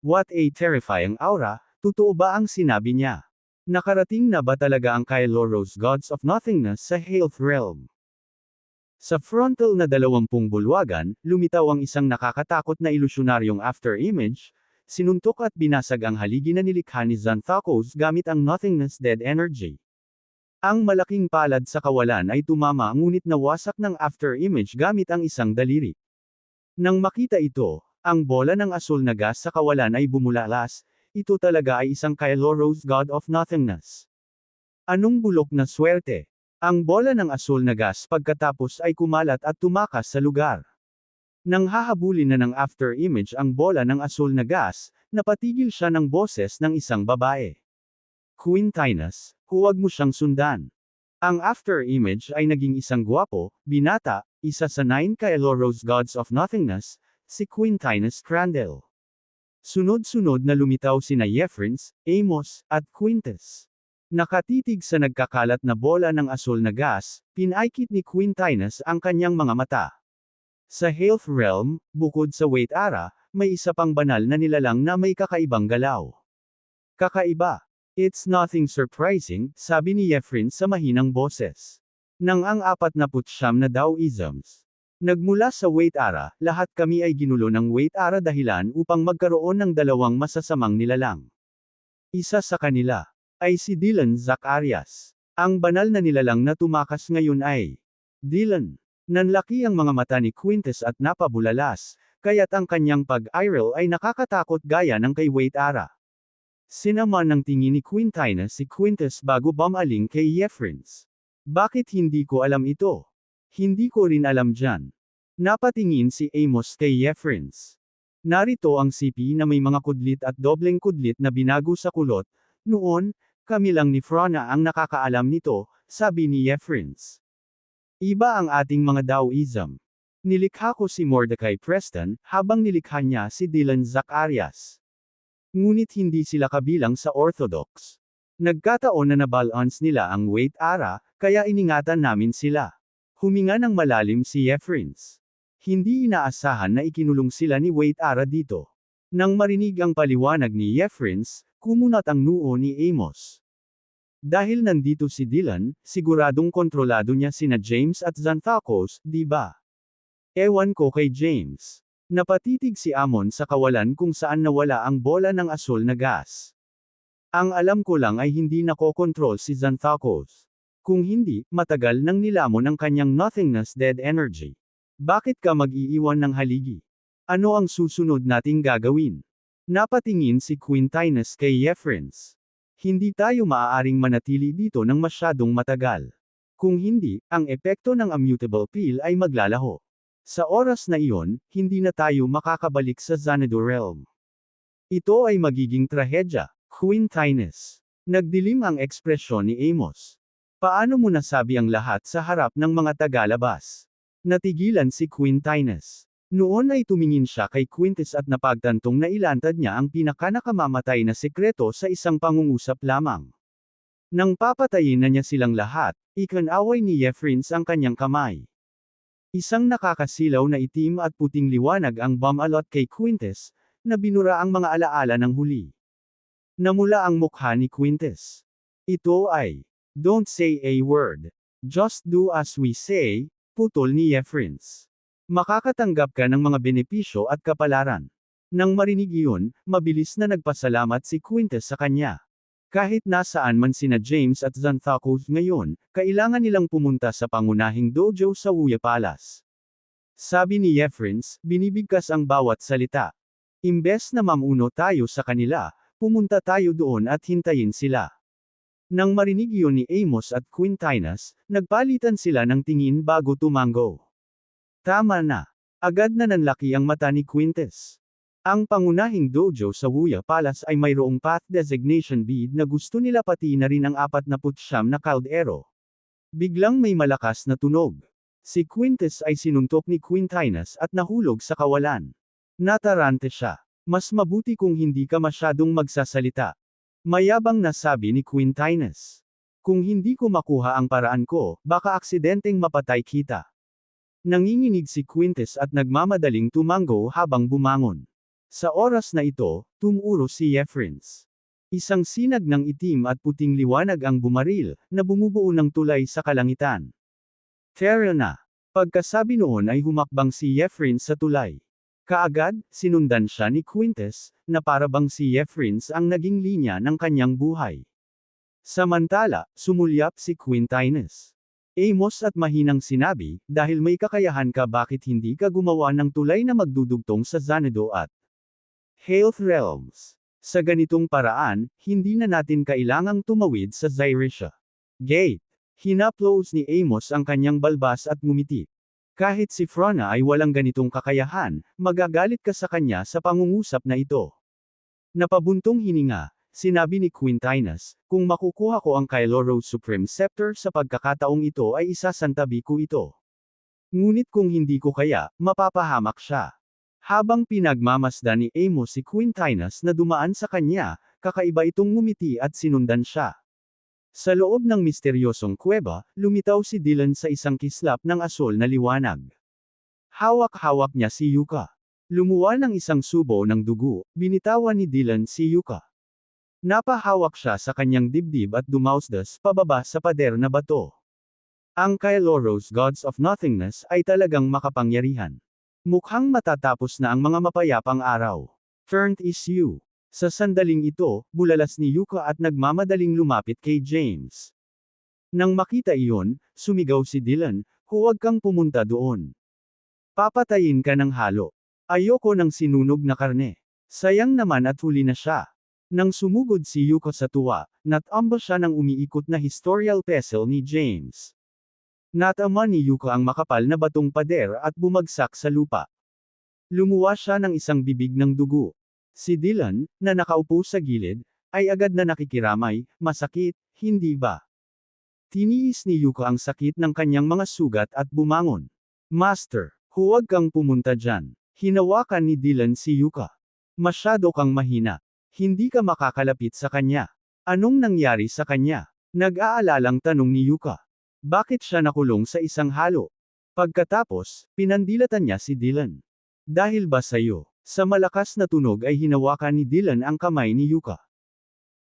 What a terrifying aura, totoo ba ang sinabi niya? Nakarating na ba talaga ang Kyloros Gods of Nothingness sa Health Realm? Sa frontal na 20 bulwagan, lumitaw ang isang nakakatakot na ilusyonaryong afterimage, sinuntok at binasag ang haligi na nilikha ni Xanthocus gamit ang Nothingness Dead Energy. Ang malaking palad sa kawalan ay tumama ngunit nawasak ng afterimage gamit ang isang daliri. Nang makita ito, ang bola ng asul na gas sa kawalan ay bumulalas. Ito talaga ay isang Kyloros God of Nothingness. Anong bulok na swerte? Ang bola ng asul na gas pagkatapos ay kumalat at tumakas sa lugar. Nang hahabulin na ng afterimage ang bola ng asul na gas, napatigil siya ng boses ng isang babae. Quintinus, huwag mo siyang sundan. Ang afterimage ay naging isang gwapo, binata, isa sa 9 Kyloros Gods of Nothingness, si Quintinus Crandall. Sunod-sunod na lumitaw sina Yephrins, Amos, at Quintus. Nakatitig sa nagkakalat na bola ng asul na gas, pinaikit ni Quintinus ang kanyang mga mata. Sa Health Realm, bukod sa Wait Ara, may isa pang banal na nilalang na may kakaibang galaw. Kakaiba. It's nothing surprising, sabi ni Yephrins sa mahinang boses. Nang ang 49 na Daoisms nagmula sa Wait Ara, lahat kami ay ginulo ng Wait Ara dahilan upang magkaroon ng dalawang masasamang nilalang. Isa sa kanila ay si Dylan Zacharias. Ang banal na nilalang na tumakas ngayon ay Dylan. Nanlaki ang mga mata ni Quintus at napabulalas, kaya't ang kanyang pag-iral ay nakakatakot gaya ng kay Wait Ara. Sinama ng tingin ni Quintinus si Quintus bago bumaling kay Yephrins. Bakit hindi ko alam ito? Hindi ko rin alam dyan. Napatingin si Amos kay Yephrins. Narito ang sipi na may mga kudlit at dobleng kudlit na binago sa kulot. Noon, kami lang ni Frona ang nakakaalam nito, sabi ni Yephrins. Iba ang ating mga Daoism. Nilikha ko si Mordecai Preston, habang nilikha niya si Dylan Zacharias. Ngunit hindi sila kabilang sa Orthodox. Nagkataon na nabalance nila ang Wait Ara, kaya iningatan namin sila. Huminga ng malalim si Yephrins. Hindi inaasahan na ikinulong sila ni Wait Ara dito. Nang marinig ang paliwanag ni Yephrins, kumunat ang noo ni Amos. Dahil nandito si Dylan, siguradong kontrolado niya sina James at Xanthocus, di ba? Ewan ko kay James. Napatitig si Amon sa kawalan kung saan nawala ang bola ng asul na gas. Ang alam ko lang ay hindi nakokontrol si Xanthocus. Kung hindi, matagal nang nilamon ang kanyang nothingness dead energy. Bakit ka mag-iiwan ng haligi? Ano ang susunod nating gagawin? Napatingin si Quintinus kay Yephrins. Hindi tayo maaaring manatili dito ng masyadong matagal. Kung hindi, ang epekto ng immutable pill ay maglalaho. Sa oras na iyon, hindi na tayo makakabalik sa Xanadu Realm. Ito ay magiging trahedya, Quintinus. Nagdilim ang ekspresyon ni Amos. Paano mo nasabi ang lahat sa harap ng mga tagalabas? Natigilan si Quintinus. Noon ay tumingin siya kay Quintus at napagtantong na ilantad niya ang pinakanakamamatay na sekreto sa isang pangungusap lamang. Nang papatayin na niya silang lahat, ikinaway ni Yephrins ang kanyang kamay. Isang nakakasilaw na itim at puting liwanag ang bumalot kay Quintus, na binura ang mga alaala ng huli. Namula ang mukha ni Quintus. Ito ay, don't say a word. Just do as we say, putol ni Yephrins. Makakatanggap ka ng mga benepisyo at kapalaran. Nang marinig iyon, mabilis na nagpasalamat si Quintus sa kanya. Kahit nasaan man sina James at Xanthocus ngayon, kailangan nilang pumunta sa pangunahing dojo sa Wuya Palace. Sabi ni Yephrins, binibigkas ang bawat salita. Imbes na mamuno tayo sa kanila, pumunta tayo doon at hintayin sila. Nang marinig iyon ni Amos at Quintinus, nagpalitan sila ng tingin bago tumango. Tama na. Agad na nanlaki ang mata ni Quintus. Ang pangunahing dojo sa Wuya Palace ay mayroong path designation bead na gusto nila pati na rin ang 49 na kaldero. Biglang may malakas na tunog. Si Quintus ay sinuntok ni Quintinus at nahulog sa kawalan. Natarante siya. Mas mabuti kung hindi ka masyadong magsasalita. Mayabang na sabi ni Quintinus. Kung hindi ko makuha ang paraan ko, baka aksidenteng mapatay kita. Nanginginig si Quintus at nagmamadaling tumango habang bumangon. Sa oras na ito, tumuro si Yephrins. Isang sinag ng itim at puting liwanag ang bumaril, na bumubuo ng tulay sa kalangitan. Tara na. Pagkasabi noon ay humakbang si Yephrins sa tulay. Kaagad, sinundan siya ni Quintus, na parabang si Yephrins ang naging linya ng kanyang buhay. Samantala, sumulyap si Quintinus. Amos at mahinang sinabi, dahil may kakayahan ka bakit hindi ka gumawa ng tulay na magdudugtong sa Xanadu at Health Realms. Sa ganitong paraan, hindi na natin kailangang tumawid sa Zyrisha Gate. Hinaplos ni Amos ang kanyang balbas at ngumiti. Kahit si Frona ay walang ganitong kakayahan, magagalit ka sa kanya sa pangungusap na ito. Napabuntong hininga, sinabi ni Quintinus, kung makukuha ko ang Kylo Rose Supreme Scepter sa pagkakataong ito ay isasantabi ko ito. Ngunit kung hindi ko kaya, mapapahamak siya. Habang pinagmamasdan ni Amos si Quintinus na dumaan sa kanya, kakaiba itong ngumiti at sinundan siya. Sa loob ng misteryosong kuweba, lumitaw si Dylan sa isang kislap ng asol na liwanag. Hawak-hawak niya si Yuka. Lumuwa ng isang subo ng dugo, binitawan ni Dylan si Yuka. Napahawak siya sa kanyang dibdib at dumausdas pababa sa pader na bato. Ang Kylo Rose Gods of Nothingness ay talagang makapangyarihan. Mukhang matatapos na ang mga mapayapang araw. Turned issue. Sa sandaling ito, bulalas ni Yuka at nagmamadaling lumapit kay James. Nang makita iyon, sumigaw si Dylan, huwag kang pumunta doon. Papatayin ka ng halo. Ayoko ng sinunog na karne. Sayang naman at huli na siya. Nang sumugod si Yuka sa tuwa, natamba siya ng umiikot na historical pestle ni James. Natama ni Yuka ang makapal na batong pader at bumagsak sa lupa. Lumuwa siya ng isang bibig ng dugo. Si Dylan, na nakaupo sa gilid, ay agad na nakikiramay, masakit, hindi ba? Tiniis ni Yuka ang sakit ng kanyang mga sugat at bumangon. Master, huwag kang pumunta dyan. Hinawakan ni Dylan si Yuka. Masyado kang mahina. Hindi ka makakalapit sa kanya. Anong nangyari sa kanya? Nag-aalalang tanong ni Yuka. Bakit siya nakulong sa isang halo? Pagkatapos, pinandilatan niya si Dylan. Dahil ba sa'yo? Sa malakas na tunog ay hinawakan ni Dylan ang kamay ni Yuka.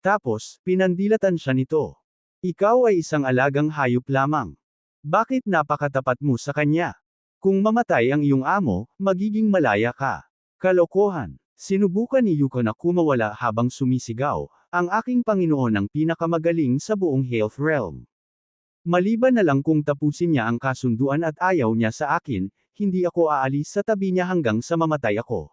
Tapos, pinandilatan siya nito. Ikaw ay isang alagang hayop lamang. Bakit napakatapat mo sa kanya? Kung mamatay ang iyong amo, magiging malaya ka. Kalokohan. Sinubukan ni Yuka na kumawala habang sumisigaw, ang aking Panginoon ang pinakamagaling sa buong Health Realm. Maliban na lang kung tapusin niya ang kasunduan at ayaw niya sa akin, hindi ako aalis sa tabi niya hanggang sa mamatay ako.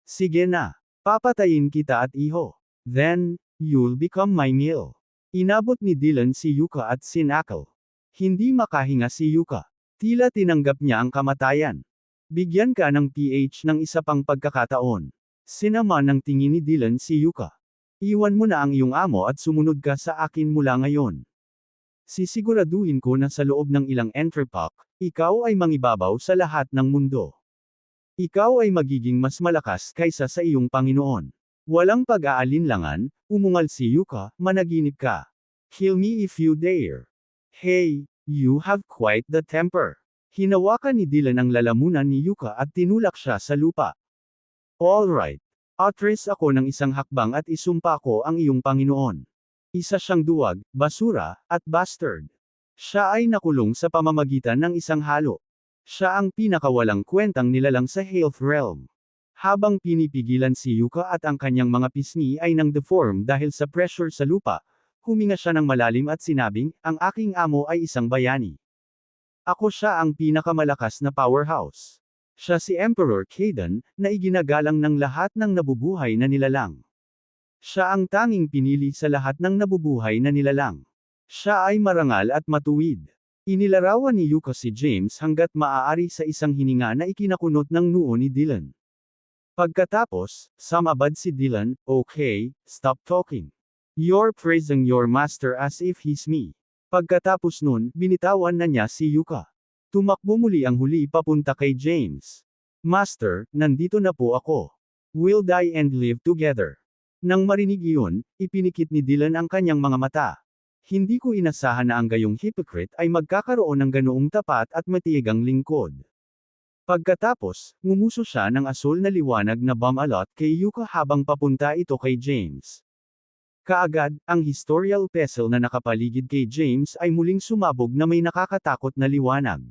Sige na. Papatayin kita at iho. Then, you'll become my meal. Inabot ni Dylan si Yuka at sinakal. Hindi makahinga si Yuka. Tila tinanggap niya ang kamatayan. Bigyan ka ng PH ng isa pang pagkakataon. Sinama ng tingin ni Dylan si Yuka. Iwan mo na ang iyong amo at sumunod ka sa akin mula ngayon. Sisiguraduhin ko na sa loob ng ilang entrepak, ikaw ay mangibabaw sa lahat ng mundo. Ikaw ay magiging mas malakas kaysa sa iyong Panginoon. Walang pag-aalinlangan, umungal si Yuka, managinip ka. Kill me if you dare. Hey, you have quite the temper. Hinawakan ni Dylan ang lalamunan ni Yuka at tinulak siya sa lupa. Alright. Atras ako ng isang hakbang at isumpa ko ang iyong Panginoon. Isa siyang duwag, basura, at bastard. Siya ay nakulong sa pamamagitan ng isang halo. Siya ang pinakawalang kwentang nilalang sa Health Realm. Habang pinipigilan si Yuka at ang kanyang mga pisngi ay nang deform dahil sa pressure sa lupa, huminga siya ng malalim at sinabing, ang aking amo ay isang bayani. Ako siya ang pinakamalakas na powerhouse. Siya si Emperor Kaidan, na iginagalang ng lahat ng nabubuhay na nilalang. Siya ang tanging pinili sa lahat ng nabubuhay na nilalang. Siya ay marangal at matuwid. Inilarawan ni Yuka si James hanggat maaari sa isang hininga na ikinakunot ng noo ni Dylan. Pagkatapos, sumabad si Dylan, "Okay, stop talking. You're praising your master as if he's me." Pagkatapos nun, binitawan na niya si Yuka. Tumakbo muli ang huli papunta kay James. "Master, nandito na po ako. We'll die and live together." Nang marinig iyon, ipinikit ni Dylan ang kanyang mga mata. "Hindi ko inasahan na ang gayong hypocrite ay magkakaroon ng ganoong tapat at matiigang lingkod." Pagkatapos, ngumuso siya ng asul na liwanag na bomb-alot kay Yuka habang papunta ito kay James. Kaagad, ang historical pestle na nakapaligid kay James ay muling sumabog na may nakakatakot na liwanag.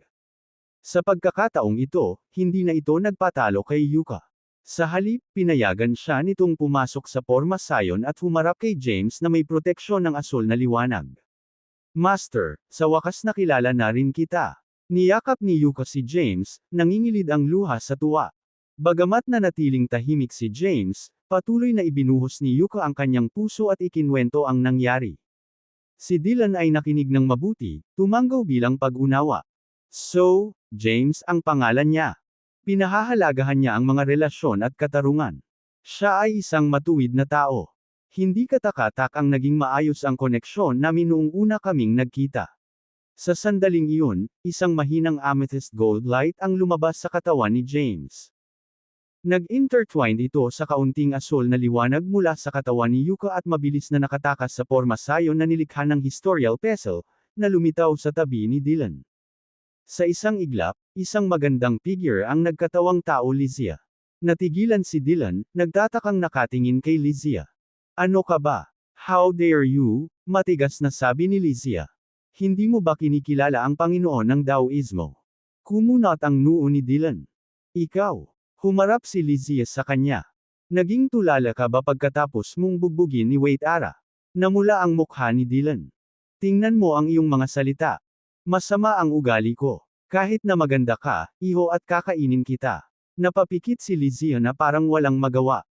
Sa pagkakataong ito, hindi na ito nagpatalo kay Yuka. Sa halip, pinayagan siya nitong pumasok sa porma sayon at humarap kay James na may proteksyon ng asul na liwanag. "Master, sa wakas nakilala na rin kita." Niyakap ni Yuka si James, nangingilid ang luha sa tuwa. Bagamat nanatiling tahimik si James, patuloy na ibinuhos ni Yuka ang kanyang puso at ikinwento ang nangyari. Si Dylan ay nakinig ng mabuti, tumanggaw bilang pag-unawa. "So, James ang pangalan niya. Pinahahalagahan niya ang mga relasyon at katarungan. Siya ay isang matuwid na tao. Hindi katakatak ang naging maayos ang koneksyon namin noong una kaming nagkita." Sa sandaling iyon, isang mahinang amethyst gold light ang lumabas sa katawan ni James. Nag-intertwined ito sa kaunting asul na liwanag mula sa katawan ni Yuka at mabilis na nakatakas sa porma sayon na nilikha ng historical pestle, na lumitaw sa tabi ni Dylan. Sa isang iglap, isang magandang figure ang nagkatawang tao Lizia. Natigilan si Dylan, nagtatakang nakatingin kay Lizia. "Ano ka ba? How dare you?" Matigas na sabi ni Lizia. "Hindi mo ba kinikilala ang Panginoon ng Daoismo?" Kumunot ang noo ni Dylan. "Ikaw?" Humarap si Lizia sa kanya. "Naging tulala ka ba pagkatapos mong bugbugin ni Wait Ara?" Namula ang mukha ni Dylan. "Tingnan mo ang iyong mga salita. Masama ang ugali ko. Kahit na maganda ka, iho at kakainin kita." Napapikit si Lizia na parang walang magawa.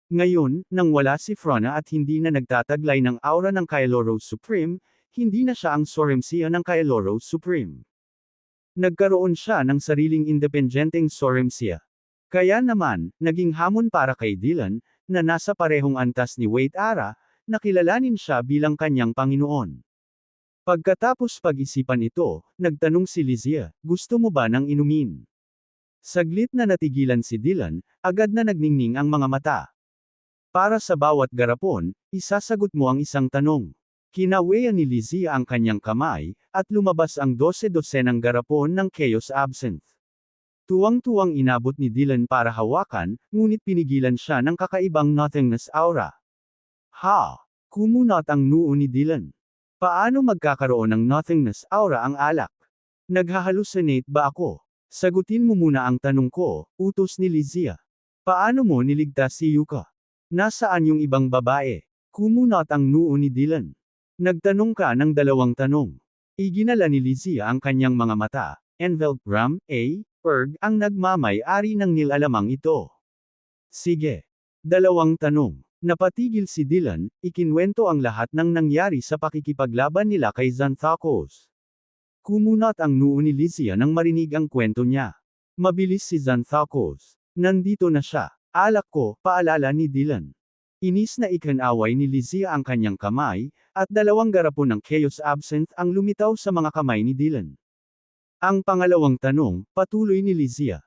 Ngayon, nang wala si Frona at hindi na nagtataglay ng aura ng Kaeloro Supreme, hindi na siya ang Soremsia ng Kaeloro Supreme. Nagkaroon siya ng sariling independenteng Soremsia. Kaya naman, naging hamon para kay Dylan, na nasa parehong antas ni Wait Ara, na kilalanin siya bilang kanyang Panginoon. Pagkatapos pag-isipan ito, nagtanong si Lizia, "Gusto mo ba ng inumin?" Saglit na natigilan si Dylan, agad na nagningning ang mga mata. Para sa bawat garapon, isasagot mo ang isang tanong. Kinaweya ni Lizia ang kanyang kamay, at lumabas ang 12-dosenang garapon ng Chaos Absinthe. Tuwang-tuwang inabot ni Dylan para hawakan, ngunit pinigilan siya ng kakaibang nothingness aura. "Ha?" Kumunot ang noo ni Dylan. "Paano magkakaroon ng nothingness aura ang alak? Naghahalusinate ba ako?" "Sagutin mo muna ang tanong ko," utos ni Lizia. "Paano mo niligtas si Yuka? Nasaan yung ibang babae?" Kumunot ang noo ni Dylan. "Nagtanong ka ng dalawang tanong." Iginala ni Lizia ang kanyang mga mata. "Envelope Ram, Erg ang nagmamay-ari ng nilalamang ito." "Sige. Dalawang tanong." Napatigil si Dylan, ikinwento ang lahat ng nangyari sa pakikipaglaban nila kay Xanthocos. Kumunot ang noo ni Lizia nang marinig ang kwento niya. Mabilis si Xanthocos. "Nandito na siya. Alak ko," paalala ni Dylan. Inis na ikinaway ni Lizia ang kanyang kamay, at dalawang garapon ng Chaos Absinthe ang lumitaw sa mga kamay ni Dylan. Ang pangalawang tanong, patuloy ni Lizia.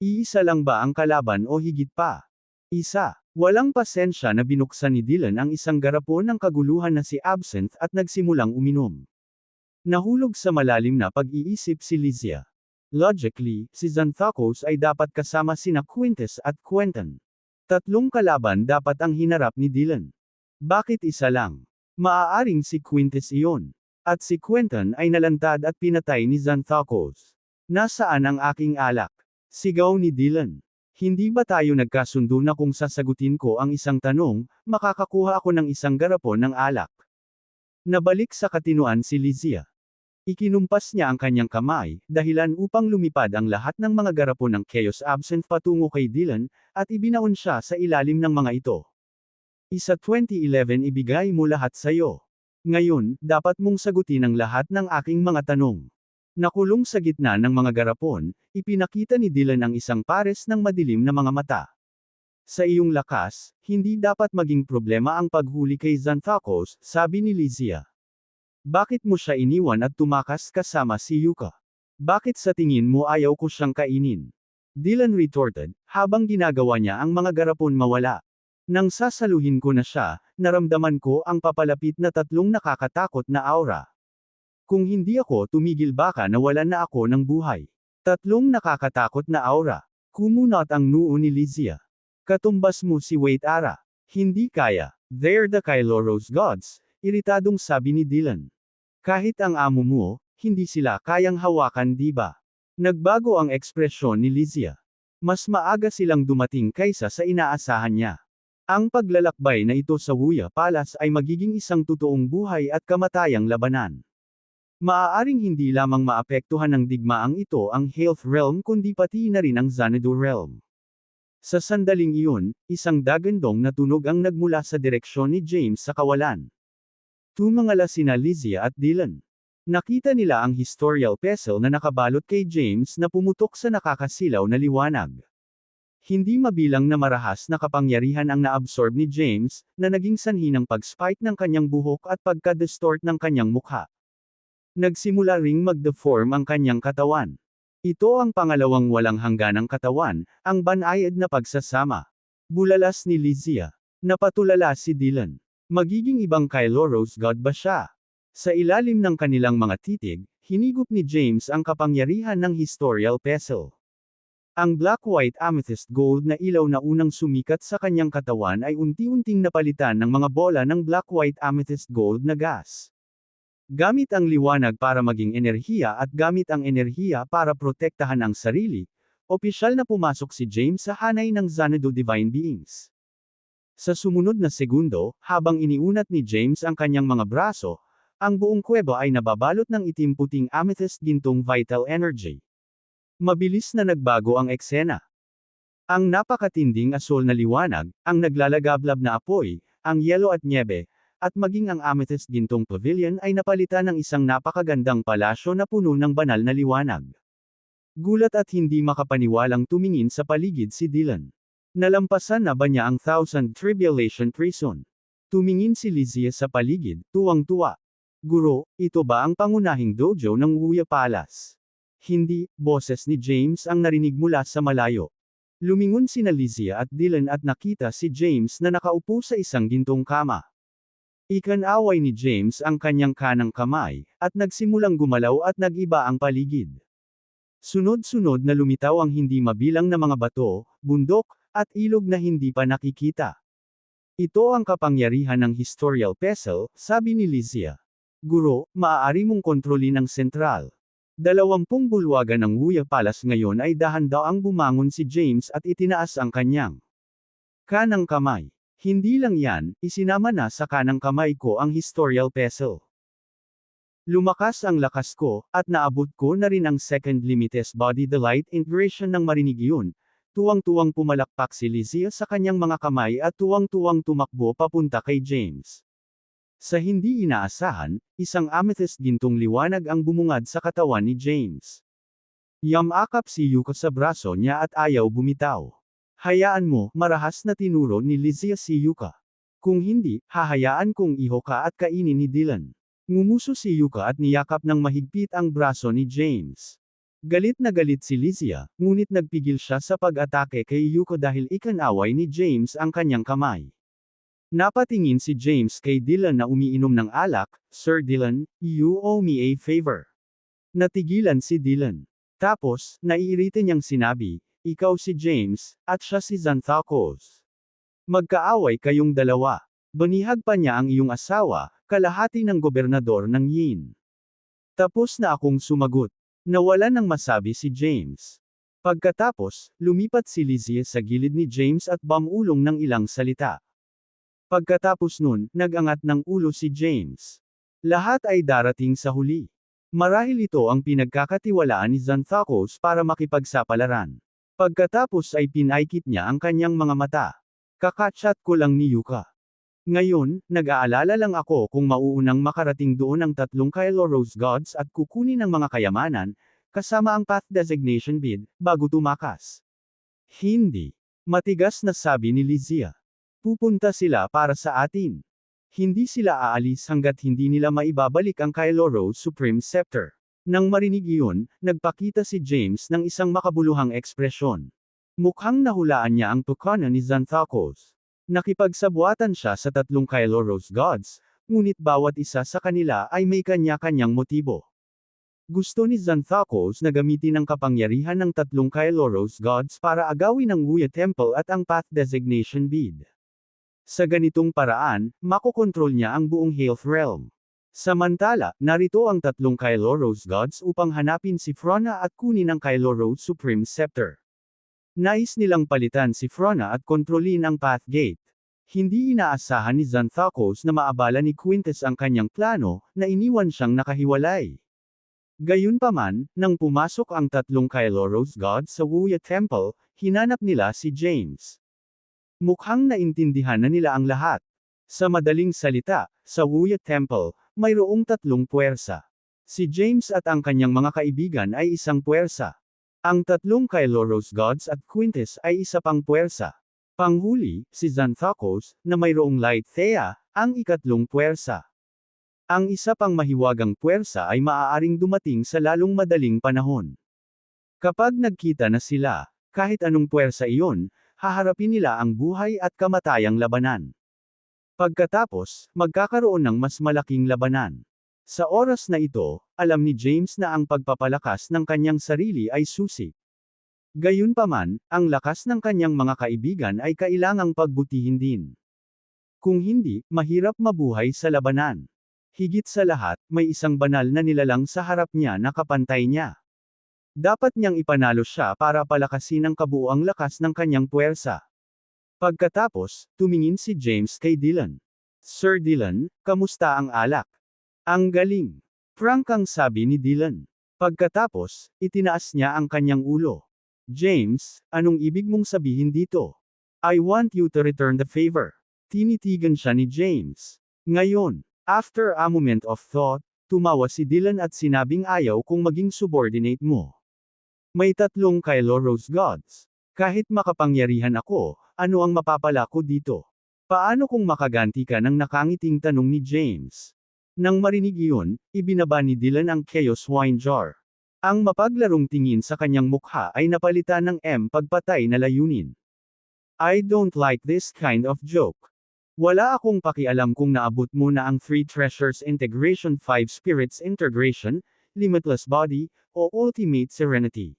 "Iisa lang ba ang kalaban o higit pa?" "Isa." Walang pasensya na binuksan ni Dylan ang isang garapon ng kaguluhan na si Absinthe at nagsimulang uminom. Nahulog sa malalim na pag-iisip si Lizia. Logically, si Xanthocos ay dapat kasama sina Quintus at Quentin. 3 kalaban dapat ang hinarap ni Dylan. Bakit isa lang? Maaaring si Quintus iyon. At si Quentin ay nalantad at pinatay ni Xanthocos. "Nasaan ang aking alak?" Sigaw ni Dylan. "Hindi ba tayo nagkasundo na kung sasagutin ko ang isang tanong, makakakuha ako ng isang garapon ng alak?" Nabalik sa katinuan si Lizia. Ikinumpas niya ang kanyang kamay, dahilan upang lumipad ang lahat ng mga garapon ng Chaos Absinthe patungo kay Dylan, at ibinaon siya sa ilalim ng mga ito. "Isa 2011 ibigay mo lahat sayo. Ngayon, dapat mong sagutin ang lahat ng aking mga tanong." Nakulong sa gitna ng mga garapon, ipinakita ni Dylan ang isang pares ng madilim na mga mata. Sa iyong lakas, hindi dapat maging problema ang paghuli kay Xanthocos, sabi ni Lysia. Bakit mo siya iniwan at tumakas kasama si Yuka? Bakit sa tingin mo ayaw ko siyang kainin? Dylan retorted, habang ginagawa niya ang mga garapon mawala. Nang sasaluhin ko na siya, naramdaman ko ang papalapit na tatlong nakakatakot na aura. Kung hindi ako tumigil baka nawalan na ako ng buhay. Tatlong nakakatakot na aura. Kumunot ang noo ni Lysia. Katumbas mo si Wait Ara. Hindi kaya. They're the Kyloros gods, iritadong sabi ni Dylan. Kahit ang amo mo, hindi sila kayang hawakan diba? Nagbago ang ekspresyon ni Lysia. Mas maaga silang dumating kaysa sa inaasahan niya. Ang paglalakbay na ito sa Wuya Palace ay magiging isang totoong buhay at kamatayang labanan. Maaaring hindi lamang maapektuhan ng digmaang ito ang Health Realm kundi pati na rin ang Xanadu Realm. Sa sandaling iyon, isang dagandong na tunog ang nagmula sa direksyon ni James sa kawalan. Tumangala sina Lysia at Dylan. Nakita nila ang historical pestle na nakabalot kay James na pumutok sa nakakasilaw na liwanag. Hindi mabilang na marahas na kapangyarihan ang naabsorb ni James, na naging sanhi ng pag-spike ng kanyang buhok at pagka-distort ng kanyang mukha. Nagsimula ring mag-deform ang kanyang katawan. Ito ang pangalawang walang hangganang katawan, ang banayad na pagsasama. Bulalas ni Lysia. Napatulala si Dylan. Magiging ibang Kyloros god ba siya? Sa ilalim ng kanilang mga titig, hinigop ni James ang kapangyarihan ng historical pestle. Ang black-white amethyst gold na ilaw na unang sumikat sa kanyang katawan ay unti-unting napalitan ng mga bola ng black-white amethyst gold na gas. Gamit ang liwanag para maging enerhiya at gamit ang enerhiya para protektahan ang sarili, opisyal na pumasok si James sa hanay ng Xanadu Divine Beings. Sa sumunod na segundo, habang iniunat ni James ang kanyang mga braso, ang buong kuweba ay nababalot ng itim-puting amethyst gintong vital energy. Mabilis na nagbago ang eksena. Ang napakatinding asol na liwanag, ang naglalagablab na apoy, ang yelo at nyebe, at maging ang amethyst gintong pavilion ay napalitan ng isang napakagandang palasyo na puno ng banal na liwanag. Gulat at hindi makapaniwalang tumingin sa paligid si Dylan. Nalampasan na ba niya ang Thousand Tribulation Prison? Tumingin si Lysia sa paligid, tuwang-tuwa. Guro, ito ba ang pangunahing dojo ng Wuya Palace? Hindi, boses ni James ang narinig mula sa malayo. Lumingon sina Lysia at Dylan at nakita si James na nakaupo sa isang gintong kama. Ikinaway ni James ang kanyang kanang kamay, at nagsimulang gumalaw at nag-iba ang paligid. Sunod-sunod na lumitaw ang hindi mabilang na mga bato, bundok, at ilog na hindi pa nakikita. Ito ang kapangyarihan ng historical pestle, sabi ni Lysia. Guro, maaari mong kontrolin ang sentral. 20 bulwagan ng Wuya Palace ngayon ay dahan-daang bumangon si James at itinaas ang kanyang kanang kamay. Hindi lang yan, isinama na sa kanang kamay ko ang historical pestle. Lumakas ang lakas ko, at naabot ko na rin ang second limitless body the light integration ng marinig iyon. Tuwang-tuwang pumalakpak si Lysia sa kanyang mga kamay at tuwang-tuwang tumakbo papunta kay James. Sa hindi inaasahan, isang amethyst gintong liwanag ang bumungad sa katawan ni James. Yamakap si Yuka sa braso niya at ayaw bumitaw. Hayaan mo, marahas na tinuro ni Lysia si Yuka. Kung hindi, hahayaan kong iho ka at kainin ni Dylan. Ngumuso si Yuka at niyakap ng mahigpit ang braso ni James. Galit na galit si Lysia, ngunit nagpigil siya sa pag-atake kay Yuka dahil ikinaway ni James ang kanyang kamay. Napatingin si James kay Dylan na umiinom ng alak. Sir Dylan, you owe me a favor. Natigilan si Dylan. Tapos, naiirita niyang sinabi, ikaw si James, at siya si Xanthocos. Magkaaway kayong dalawa. Banihag pa niya ang iyong asawa, kalahati ng gobernador ng Yin. Tapos na akong sumagot. Nawalan ng masabi si James. Pagkatapos, lumipat si Lysia sa gilid ni James at bumulong ng ilang salita. Pagkatapos nun, nag-angat ng ulo si James. Lahat ay darating sa huli. Marahil ito ang pinagkakatiwalaan ni Xanthocos para makipagsapalaran. Pagkatapos ay pinaikit niya ang kanyang mga mata. Kakachat ko lang ni Yuka. Ngayon, nag-aalala lang ako kung mauunang makarating doon ang tatlong Kyloros gods at kukunin ang mga kayamanan, kasama ang path designation bid, bago tumakas. Hindi. Matigas na sabi ni Lizia. Pupunta sila para sa atin. Hindi sila aalis hanggat hindi nila maibabalik ang Kylo Rose Supreme Scepter. Nang marinig iyon, nagpakita si James ng isang makabuluhang ekspresyon. Mukhang nahulaan niya ang tukana ni Xanthocos. Nakipagsabuatan siya sa tatlong Kylo Rose gods, ngunit bawat isa sa kanila ay may kanya-kanyang motibo. Gusto ni Xanthocos na gamitin ang kapangyarihan ng tatlong Kylo Rose gods para agawin ang Wuya Temple at ang Path Designation Bead. Sa ganitong paraan, makokontrol niya ang buong Health Realm. Samantala, narito ang tatlong Kylo Rose gods upang hanapin si Frona at kunin ang Kylo Rose Supreme Scepter. Nais nilang palitan si Frona at kontrolin ang Path Gate. Hindi inaasahan ni Xanthocos na maabala ni Quintus ang kanyang plano, na iniwan siyang nakahiwalay. Gayunpaman, nang pumasok ang tatlong Kylo Rose gods sa Wuya Temple, hinanap nila si James. Mukhang naintindihan na nila ang lahat. Sa madaling salita, sa Wuya Temple, mayroong tatlong puwersa. Si James at ang kanyang mga kaibigan ay isang puwersa. Ang tatlong Kylo Rose gods at Quintus ay isa pang puwersa. Panghuli, si Xanthocos, na mayroong Light Thea, ang ikatlong puwersa. Ang isa pang mahiwagang puwersa ay maaaring dumating sa lalong madaling panahon. Kapag nagkita na sila, kahit anong puwersa iyon, haharapin nila ang buhay at kamatayang labanan. Pagkatapos, magkakaroon ng mas malaking labanan. Sa oras na ito, alam ni James na ang pagpapalakas ng kanyang sarili ay susi. Gayunpaman, ang lakas ng kanyang mga kaibigan ay kailangang pagbutihin din. Kung hindi, mahirap mabuhay sa labanan. Higit sa lahat, may isang banal na nilalang sa harap niya na kapantay niya. Dapat niyang ipanalo siya para palakasin ang kabuuang lakas ng kanyang puwersa. Pagkatapos, tumingin si James kay Dylan. Sir Dylan, kamusta ang alak? Ang galing. Frank ang sabi ni Dylan. Pagkatapos, itinaas niya ang kanyang ulo. James, anong ibig mong sabihin dito? I want you to return the favor. Tinitigan siya ni James. Ngayon, after a moment of thought, tumawa si Dylan at sinabing ayaw kong maging subordinate mo. May tatlong Kylo Rose gods. Kahit makapangyarihan ako, ano ang mapapala ko dito? Paano kung makaganti ka ng nakangiting tanong ni James? Nang marinig iyon, ibinaba ni Dylan ang Chaos Wine Jar. Ang mapaglarong tingin sa kanyang mukha ay napalitan ng pagpatay na layunin. I don't like this kind of joke. Wala akong pakialam kung naabot mo na ang 3 Treasures Integration 5 Spirits Integration, Limitless Body, o Ultimate Serenity.